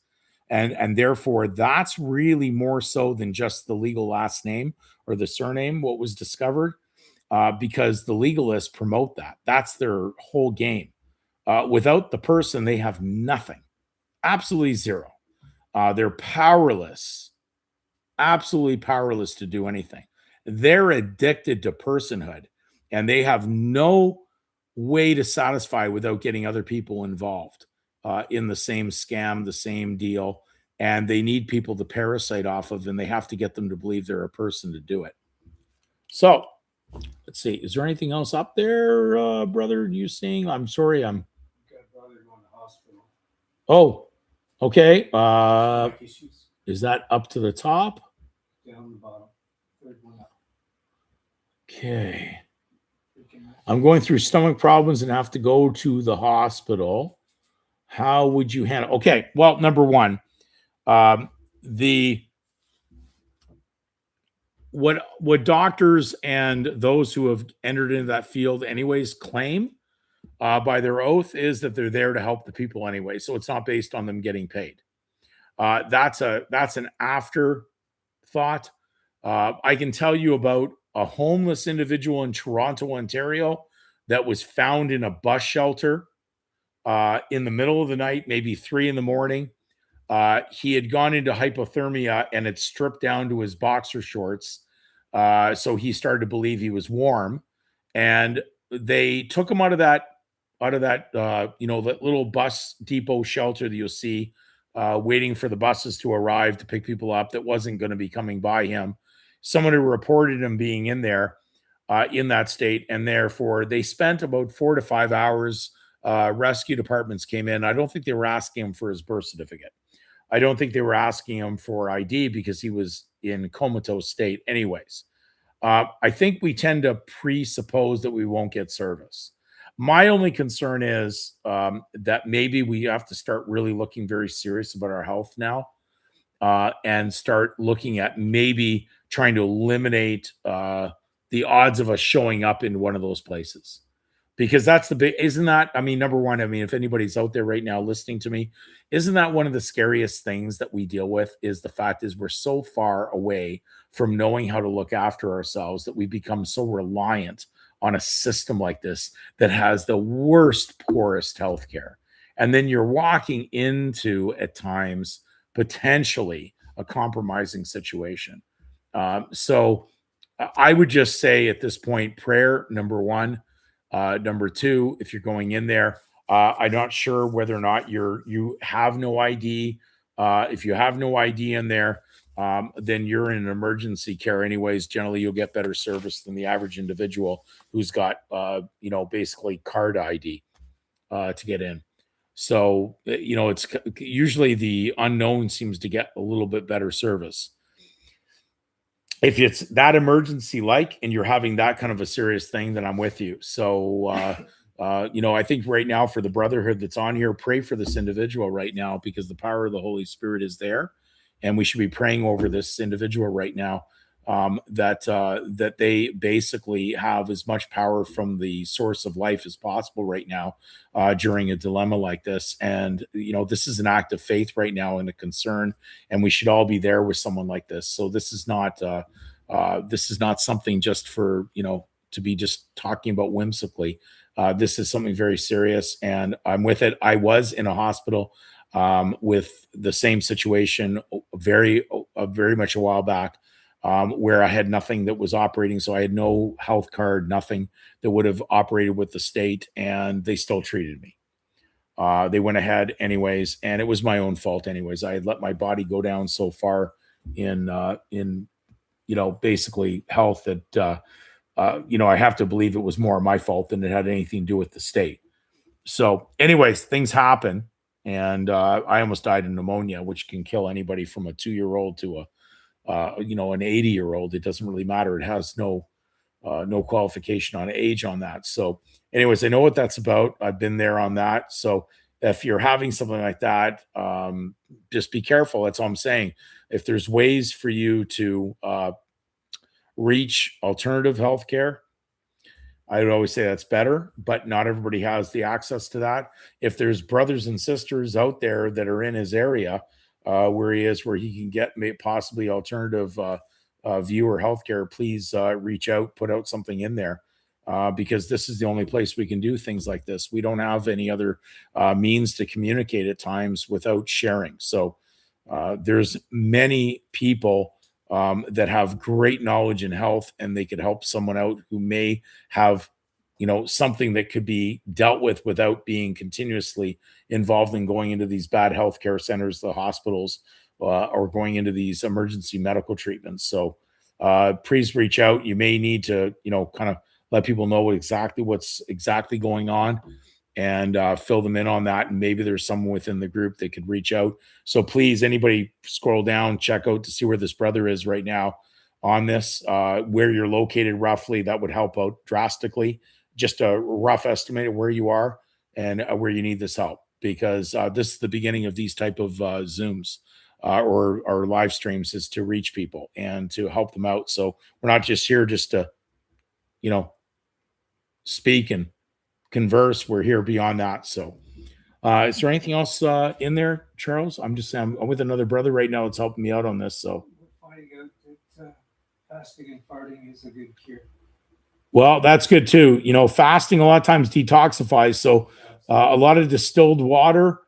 And therefore, that's really more so than just the legal last name or the surname, what was discovered, because the legalists promote that. That's their whole game. Without the person, they have nothing, absolutely zero. They're powerless, absolutely powerless to do anything. They're addicted to personhood, and they have no way to satisfy without getting other people involved in the same scam, the same deal. And they need people to parasite off of, and they have to get them to believe they're a person to do it. So let's see. Is there anything else up there, brother? You seeing? I'm sorry. Got brother going to hospital. Oh, okay. Back issues Is that up to the top? down the bottom. Third one up. Okay. Freaking out. I'm going through stomach problems and have to go to the hospital. How would you handle? Okay. Well, number one, the what doctors and those who have entered into that field anyways claim by their oath is that they're there to help the people anyway. So it's not based on them getting paid. That's an afterthought. I can tell you about a homeless individual in Toronto, Ontario, that was found in a bus shelter in the middle of the night, maybe 3 a.m. He had gone into hypothermia and had stripped down to his boxer shorts. So he started to believe he was warm, and they took him out of that that little bus depot shelter that you'll see, waiting for the buses to arrive to pick people up that wasn't going to be coming by him. Someone who reported him being in there in that state, and therefore they spent about 4 to 5 hours. Rescue departments came in. I don't think they were asking him for his birth certificate. I don't think they were asking him for ID because he was in comatose state anyways. I think we tend to presuppose that we won't get service. My only concern is that maybe we have to start really looking very serious about our health now, and start looking at maybe trying to eliminate the odds of us showing up in one of those places. because that's the big, isn't that, I mean, number one, I mean, if anybody's out there right now listening to me, isn't that one of the scariest things that we deal with, is the fact is we're so far away from knowing how to look after ourselves that we become so reliant on a system like this that has the worst, poorest healthcare. And then you're walking into, at times, potentially a compromising situation. So I would just say at this point, prayer, number one. Number two, if you're going in there, I'm not sure whether or not you have no ID. If you have no ID in there, then you're in an emergency care anyways. Generally, you'll get better service than the average individual who's got basically card ID to get in. So it's usually the unknown seems to get a little bit better service. If it's that emergency like, and you're having that kind of a serious thing, then I'm with you. So I think right now, for the brotherhood that's on here, pray for this individual right now, because the power of the Holy Spirit is there, and we should be praying over this individual right now, that they basically have as much power from the source of life as possible right now, during a dilemma like this. And this is an act of faith right now and a concern, and we should all be there with someone like this. So this is not something just for to be just talking about whimsically. This is something very serious, and I'm with it. I was in a hospital with the same situation very much a while back, where I had nothing that was operating. So I had no health card, nothing that would have operated with the state, and they still treated me. They went ahead anyways, and it was my own fault anyways. I had let my body go down so far in basically health that I have to believe it was more my fault than it had anything to do with the state. So, anyways, things happen, and I almost died of pneumonia, which can kill anybody from a 2-year-old to an 80-year-old. It doesn't really matter. It has no qualification on age on that. So, anyways, I know what that's about. I've been there on that. So, if you're having something like that, just be careful. That's all I'm saying. If there's ways for you to reach alternative healthcare, I would always say that's better, but not everybody has the access to that. If there's brothers and sisters out there that are in his area, where he is, where he can get possibly alternative view or healthcare, please reach out, put out something in there, because this is the only place we can do things like this. We don't have any other means to communicate at times without sharing. So there's many people that have great knowledge in health, and they could help someone out who may have something that could be dealt with without being continuously involved in going into these bad healthcare centers, the hospitals, or going into these emergency medical treatments. So please reach out. You may need to kind of let people know what's exactly going on, and fill them in on that. And maybe there's someone within the group that could reach out. So please, anybody, scroll down, check out to see where this brother is right now on this, where you're located roughly. That would help out drastically. Just a rough estimate of where you are and where you need this help, because this is the beginning of these type of Zooms or live streams, is to reach people and to help them out. So we're not just here just to, speak and converse. We're here beyond that. So is there anything else in there, Charles? I'm just saying, I'm with another brother right now that's helping me out on this. So We're finding out that fasting and farting is a good cure. well, that's good too. Fasting a lot of times detoxifies. So a lot of distilled water,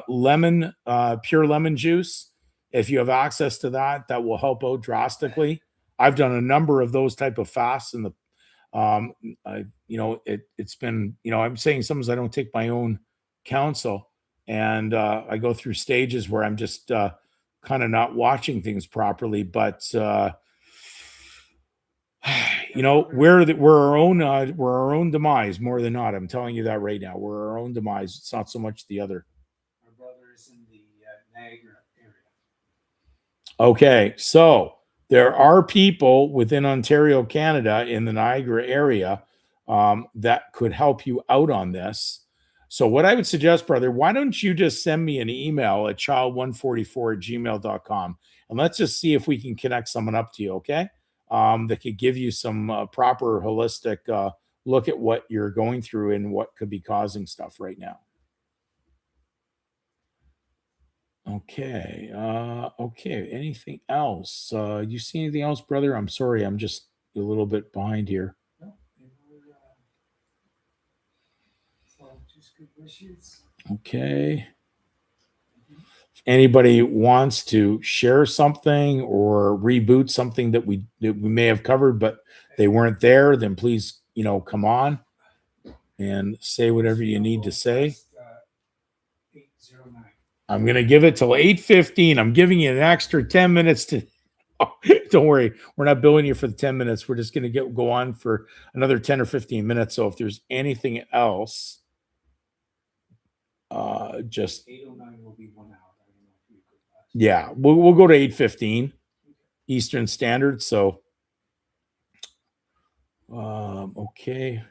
lemon, pure lemon juice. If you have access to that, that will help out drastically. I've done a number of those type of fasts in the it's been, I'm saying sometimes I don't take my own counsel, and I go through stages where I'm just kind of not watching things properly. But we're our own demise more than not. I'm telling you that right now. We're our own demise. It's not so much the other. Our brother is in the Niagara area. Okay, so there are people within Ontario, Canada, in the Niagara area that could help you out on this. So what I would suggest, brother, why don't you just send me an email at child144@gmail.com, and let's just see if we can connect someone up to you, okay? That could give you some proper holistic look at what you're going through and what could be causing stuff right now. Okay. Okay. Anything else? You see anything else, brother? I'm sorry. I'm just a little bit behind here. No, they were, it's all just good wishes. Okay. Anybody wants to share something or reboot something that we may have covered, but they weren't there, then please, come on and say whatever you need to say. 809. I'm going to give it till 8:15. I'm giving you an extra 10 minutes to don't worry. We're not billing you for the 10 minutes. We're just going to go on for another 10 or 15 minutes. So if there's anything else, just 809 will be 1 hour. I don't know if you could. Yeah, we'll go to 8:15 Eastern Standard. So, okay.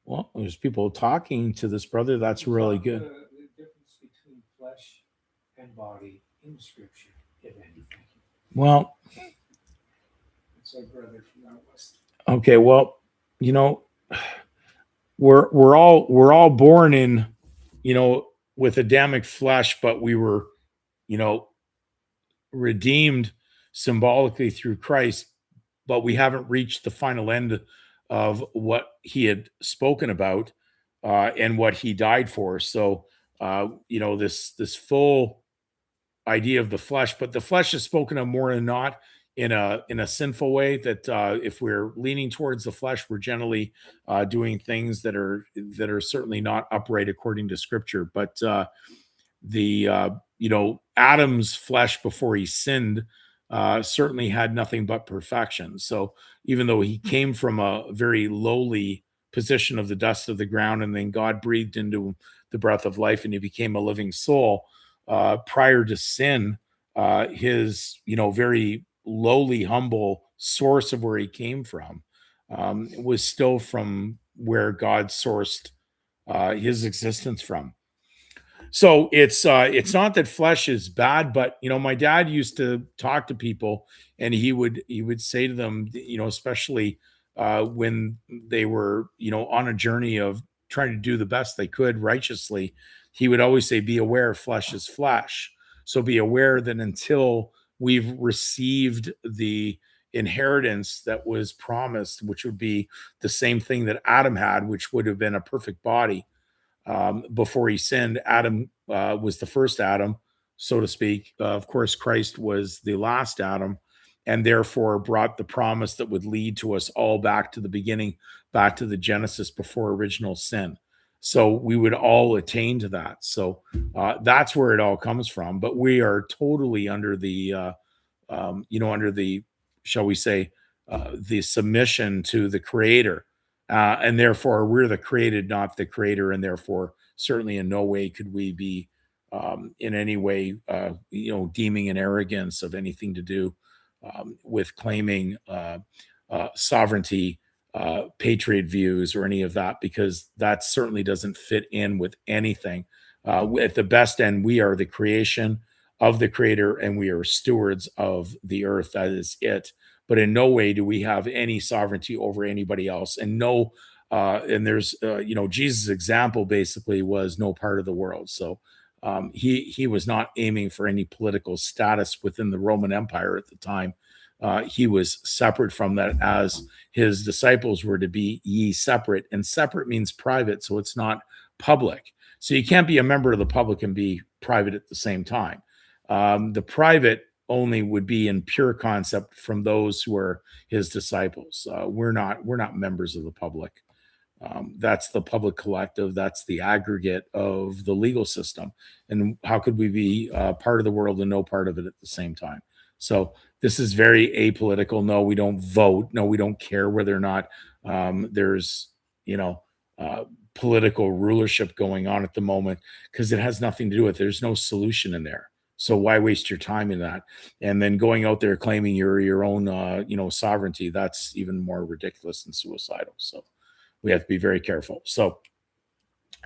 Well, there's people talking to this brother. That's really good. The difference between flesh and body in Scripture, if anything. Well, it's our brother from out west. Okay. Well, we're all born in, with Adamic flesh, but we were, redeemed symbolically through Christ, but we haven't reached the final end of what he had spoken about and what he died for. So, this full idea of the flesh, but the flesh is spoken of more than not in a sinful way. That if we're leaning towards the flesh, we're generally doing things that are certainly not upright according to Scripture. But the Adam's flesh before he sinned certainly had nothing but perfection. So even though he came from a very lowly position of the dust of the ground, and then God breathed into the breath of life and he became a living soul, prior to sin, his very lowly, humble source of where he came from was still from where God sourced his existence from. So it's not that flesh is bad, but my dad used to talk to people, and he would say to them, especially when they were on a journey of trying to do the best they could righteously, he would always say, "Be aware, flesh is flesh." So be aware that until we've received the inheritance that was promised, which would be the same thing that Adam had, which would have been a perfect body. Before he sinned, Adam was the first Adam, so to speak. Of course, Christ was the last Adam, and therefore brought the promise that would lead to us all back to the beginning, back to the Genesis before original sin. So we would all attain to that. So that's where it all comes from. But we are totally under the, under the, shall we say, the submission to the Creator. And therefore, we're the created, not the creator, and therefore, certainly in no way could we be in any way, deeming an arrogance of anything to do with claiming sovereignty, patriot views, or any of that, because that certainly doesn't fit in with anything. At the best end, we are the creation of the Creator, and we are stewards of the earth. That is it. But in no way do we have any sovereignty over anybody else. And no, and there's, Jesus' example basically was no part of the world. So he was not aiming for any political status within the Roman Empire at the time. He was separate from that, as his disciples were to be ye separate. And separate means private, so it's not public. So you can't be a member of the public and be private at the same time. The private only would be in pure concept from those who are his disciples. We're not members of the public. That's the public collective. That's the aggregate of the legal system. And how could we be part of the world and no part of it at the same time? So this is very apolitical. No, we don't vote. No, we don't care whether or not there's political rulership going on at the moment, because it has nothing to do with it. There's no solution in there. So why waste your time in that? And then going out there claiming your own, sovereignty, that's even more ridiculous and suicidal. So we have to be very careful. So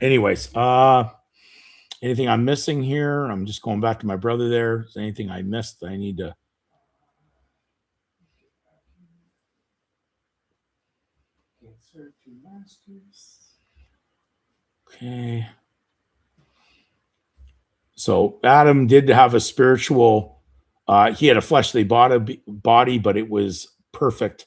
anyways, anything I'm missing here? I'm just going back to my brother there. Is there anything I missed that I need to? Can't masters. Okay. So Adam did have a spiritual, he had a fleshly body, but it was perfect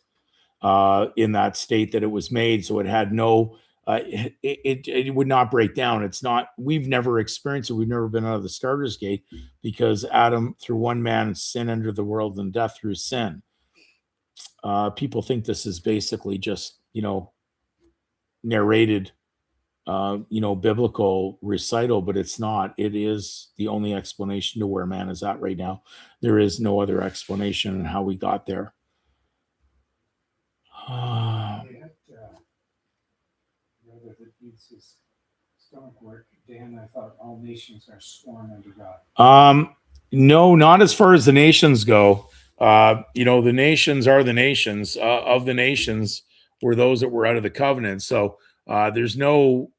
in that state that it was made. So it had no, it would not break down. It's not, we've never experienced it. We've never been out of the starter's gate because Adam, through one man, sin entered the world and death through sin. People think this is basically just, narrated biblical recital, but it's not. It is the only explanation to where man is at right now. There is no other explanation on how we got there. They had brother that needs his stomach work. Dan, I thought all nations are sworn unto God. No, not as far as the nations go. The nations are the nations. Of the nations were those that were out of the covenant. So there's no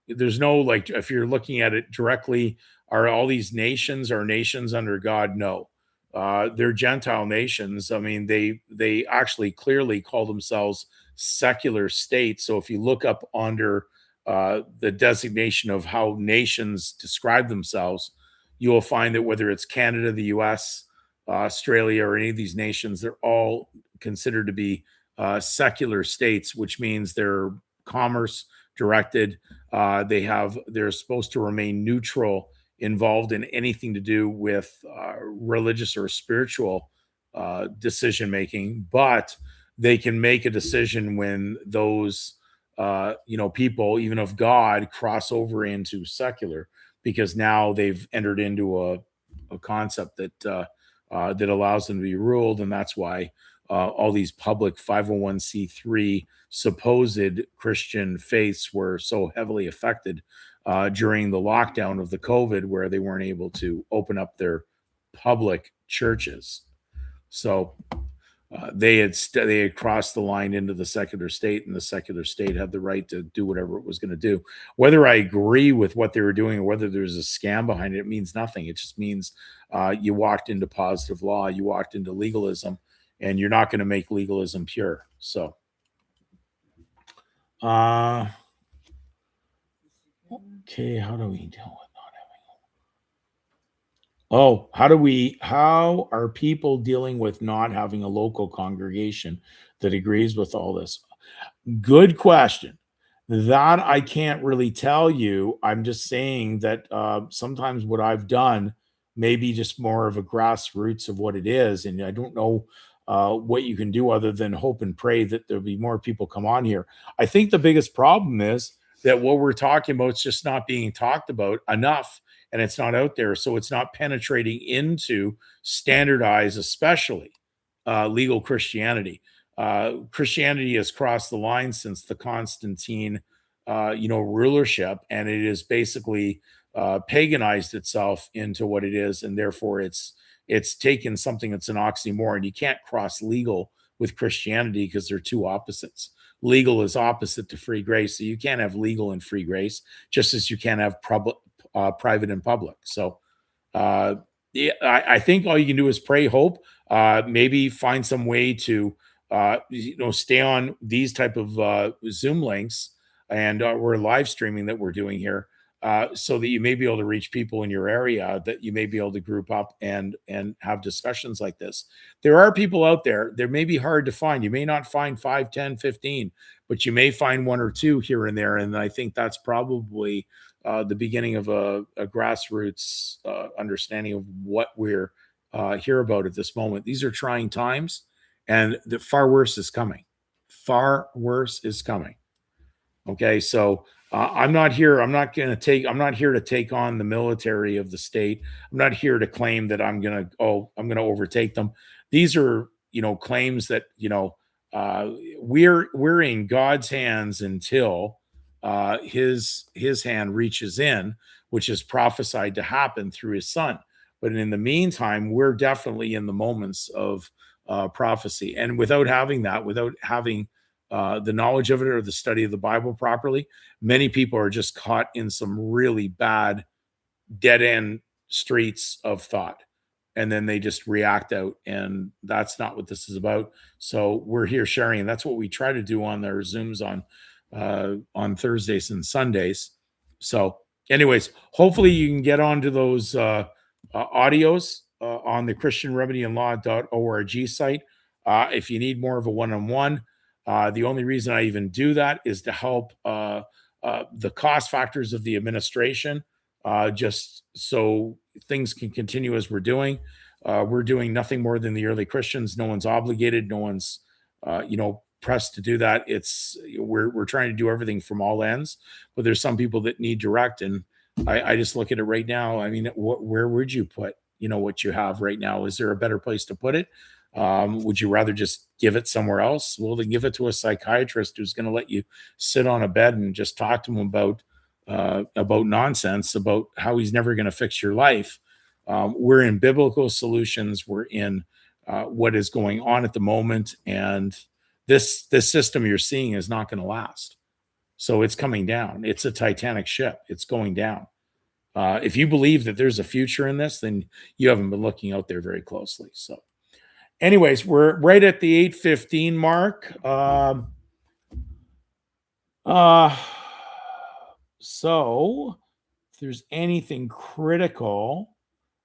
like if you're looking at it directly, are all these nations are nations under God? No. They're Gentile nations. I mean, they actually clearly call themselves secular states. So if you look up under the designation of how nations describe themselves, you will find that whether it's Canada, the US, Australia, or any of these nations, they're all considered to be secular states, which means they're commerce directed. They're supposed to remain neutral, involved in anything to do with religious or spiritual decision making, but they can make a decision when those people, even of God, cross over into secular, because now they've entered into a concept that allows them to be ruled, and that's why all these public 501c3 supposed Christian faiths were so heavily affected during the lockdown of the COVID, where they weren't able to open up their public churches. So they had crossed the line into the secular state, and the secular state had the right to do whatever it was going to do. Whether I agree with what they were doing or whether there's a scam behind it, it means nothing. It just means you walked into positive law, you walked into legalism, and you're not going to make legalism pure. So, okay, how do we deal with not having? Oh, how are people dealing with not having a local congregation that agrees with all this? Good question. That I can't really tell you. I'm just saying that sometimes what I've done may be just more of a grassroots of what it is. And I don't know what you can do other than hope and pray that there'll be more people come on here. I think the biggest problem is that what we're talking about is just not being talked about enough, and it's not out there. So it's not penetrating into standardized, especially legal Christianity. Christianity has crossed the line since the Constantine, rulership, and it has basically paganized itself into what it is, and therefore it's taken something that's an oxymoron. You can't cross legal with Christianity because they're two opposites. Legal is opposite to free grace, so you can't have legal and free grace, just as you can't have private and public. So yeah, I think all you can do is pray, hope, maybe find some way to stay on these type of Zoom links, and we're live streaming that we're doing here, so that you may be able to reach people in your area, that you may be able to group up and have discussions like this. There are people out there. They may be hard to find. You may not find 5, 10, 15, but you may find one or two here and there. And I think that's probably the beginning of a grassroots understanding of what we're here about at this moment. These are trying times, and the far worse is coming. Far worse is coming. Okay, so I'm not here. I'm not here to take on the military of the state. I'm not here to claim that I'm gonna overtake them. These are claims that we're in God's hands until his hand reaches in, which is prophesied to happen through his son. But in the meantime, we're definitely in the moments of prophecy, and without having the knowledge of it or the study of the Bible properly, many people are just caught in some really bad dead end streets of thought. And then they just react out. And that's not what this is about. So we're here sharing. And that's what we try to do on our Zooms on on Thursdays and Sundays. So, anyways, hopefully you can get onto those audios on the christianremedyandlaw.org site. If you need more of a one-on-one, the only reason I even do that is to help the cost factors of the administration, just so things can continue as we're doing. We're doing nothing more than the early Christians. No one's obligated. No one's, pressed to do that. We're trying to do everything from all ends, but there's some people that need direct, and I just look at it right now. I mean, where would you put, what you have right now? Is there a better place to put it? Would you rather just give it somewhere else? Well, then give it to a psychiatrist who's going to let you sit on a bed and just talk to him about nonsense, about how he's never going to fix your life. We're in biblical solutions. We're in what is going on at the moment, and this system you're seeing is not going to last. So it's coming down. It's a Titanic ship. It's going down. If you believe that there's a future in this, then you haven't been looking out there very closely. So, anyways, we're right at the 8:15 mark. So if there's anything critical,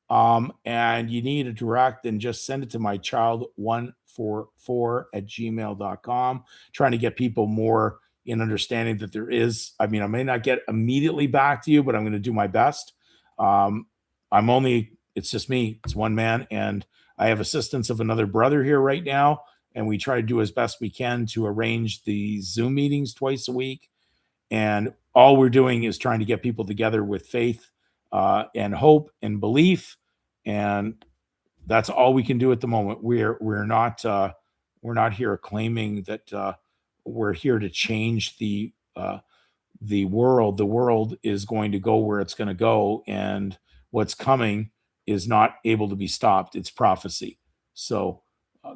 and you need a direct, then just send it to my child144@gmail.com. Trying to get people more in understanding that there is, I mean, I may not get immediately back to you, but I'm going to do my best. It's just me, it's one man, and I have assistance of another brother here right now. And we try to do as best we can to arrange the Zoom meetings twice a week. And all we're doing is trying to get people together with faith and hope and belief, and that's all we can do at the moment. We're not here claiming that we're here to change the world. The world is going to go where it's going to go, and what's coming is not able to be stopped. It's prophecy. So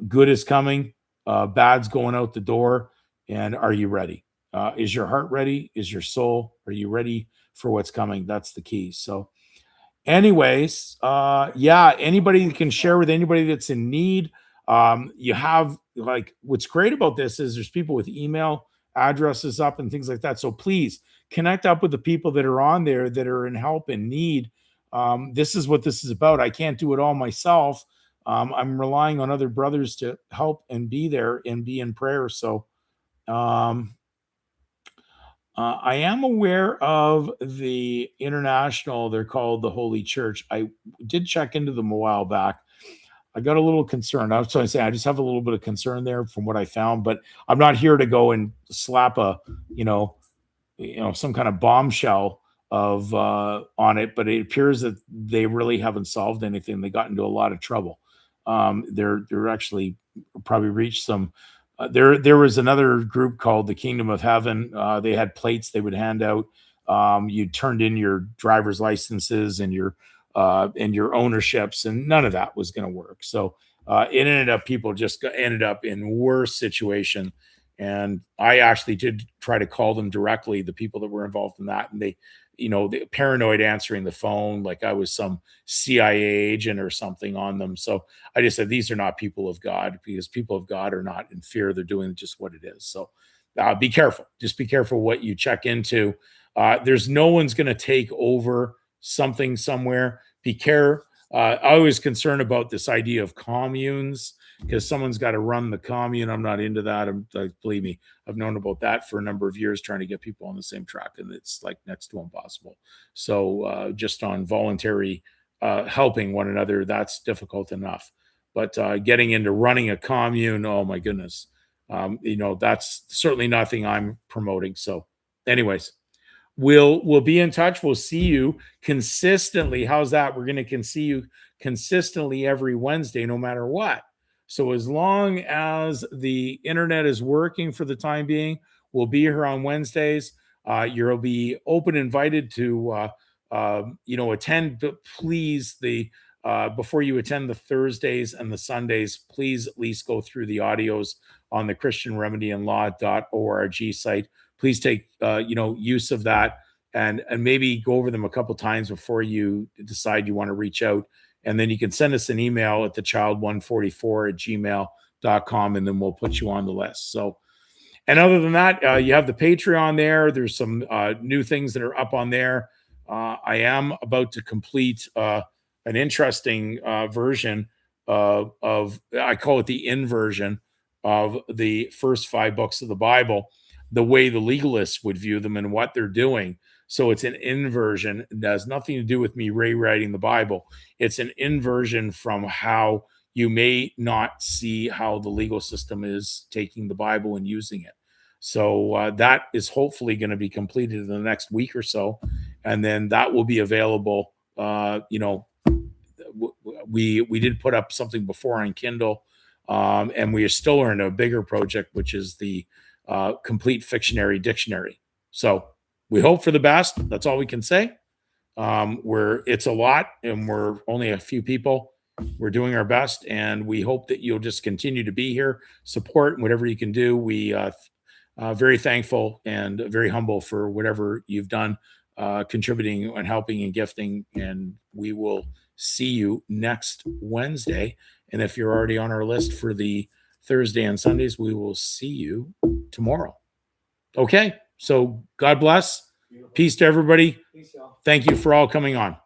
good is coming, bad's going out the door. And are you ready? Is your heart ready? Is your soul? Are you ready for what's coming? That's the key. So, anyways, yeah, anybody can share with anybody that's in need. You have, like, what's great about this is there's people with email addresses up and things like that. So please connect up with the people that are on there that are in help and need. This is what this is about. I can't do it all myself. I'm relying on other brothers to help and be there and be in prayer. So, I am aware of the international, they're called the Holy Church. I did check into them a while back. I got a little concerned. I was trying to say I just have a little bit of concern there from what I found, but I'm not here to go and slap you know, some kind of bombshell of on it, but it appears that they really haven't solved anything. They got into a lot of trouble. They're actually probably reached some. There was another group called the Kingdom of Heaven. They had plates they would hand out. You turned in your driver's licenses and your ownerships, and none of that was going to work. So it ended up people just ended up in worse situation. And I actually did try to call them directly, the people that were involved in that, and they, the paranoid answering the phone like I was some CIA agent or something on them. So I just said, these are not people of God, because people of God are not in fear. They're doing just what it is. So be careful. Just be careful what you check into. There's no one's going to take over something somewhere. Be careful. I was concerned about this idea of communes, because someone's got to run the commune. I'm not into that. Believe me, I've known about that for a number of years, trying to get people on the same track, and it's like next to impossible. So just on voluntary helping one another, that's difficult enough. But getting into running a commune, oh my goodness, that's certainly nothing I'm promoting. So, anyways, we'll be in touch. We'll see you consistently. How's that? We're going to see you consistently every Wednesday, no matter what. So as long as the internet is working for the time being, we'll be here on Wednesdays. You'll be open, invited to, attend. But please, before you attend the Thursdays and the Sundays, please at least go through the audios on the christianremedyandlaw.org site. Please take use of that, and maybe go over them a couple times before you decide you want to reach out. And then you can send us an email at thechild144@gmail.com, and then we'll put you on the list. So And other than that, you have the Patreon there. There's some new things that are up on there. I am about to complete an interesting version of, I call it the inversion of the first 5 books of the Bible, the way the legalists would view them and what they're doing. So it's an inversion. It has nothing to do with me rewriting the Bible. It's an inversion from how you may not see how the legal system is taking the Bible and using it. So that is hopefully going to be completed in the next week or so, and then that will be available. We did put up something before on Kindle, and we are still in a bigger project, which is the complete fictionary dictionary. So we hope for the best. That's all we can say. It's a lot, and we're only a few people. We're doing our best, and we hope that you'll just continue to be here, support whatever you can do. We very thankful and very humble for whatever you've done, contributing and helping and gifting. And we will see you next Wednesday. And if you're already on our list for the Thursday and Sundays, we will see you tomorrow. Okay. So God bless. Peace to everybody. Peace, y'all. Thank you for all coming on.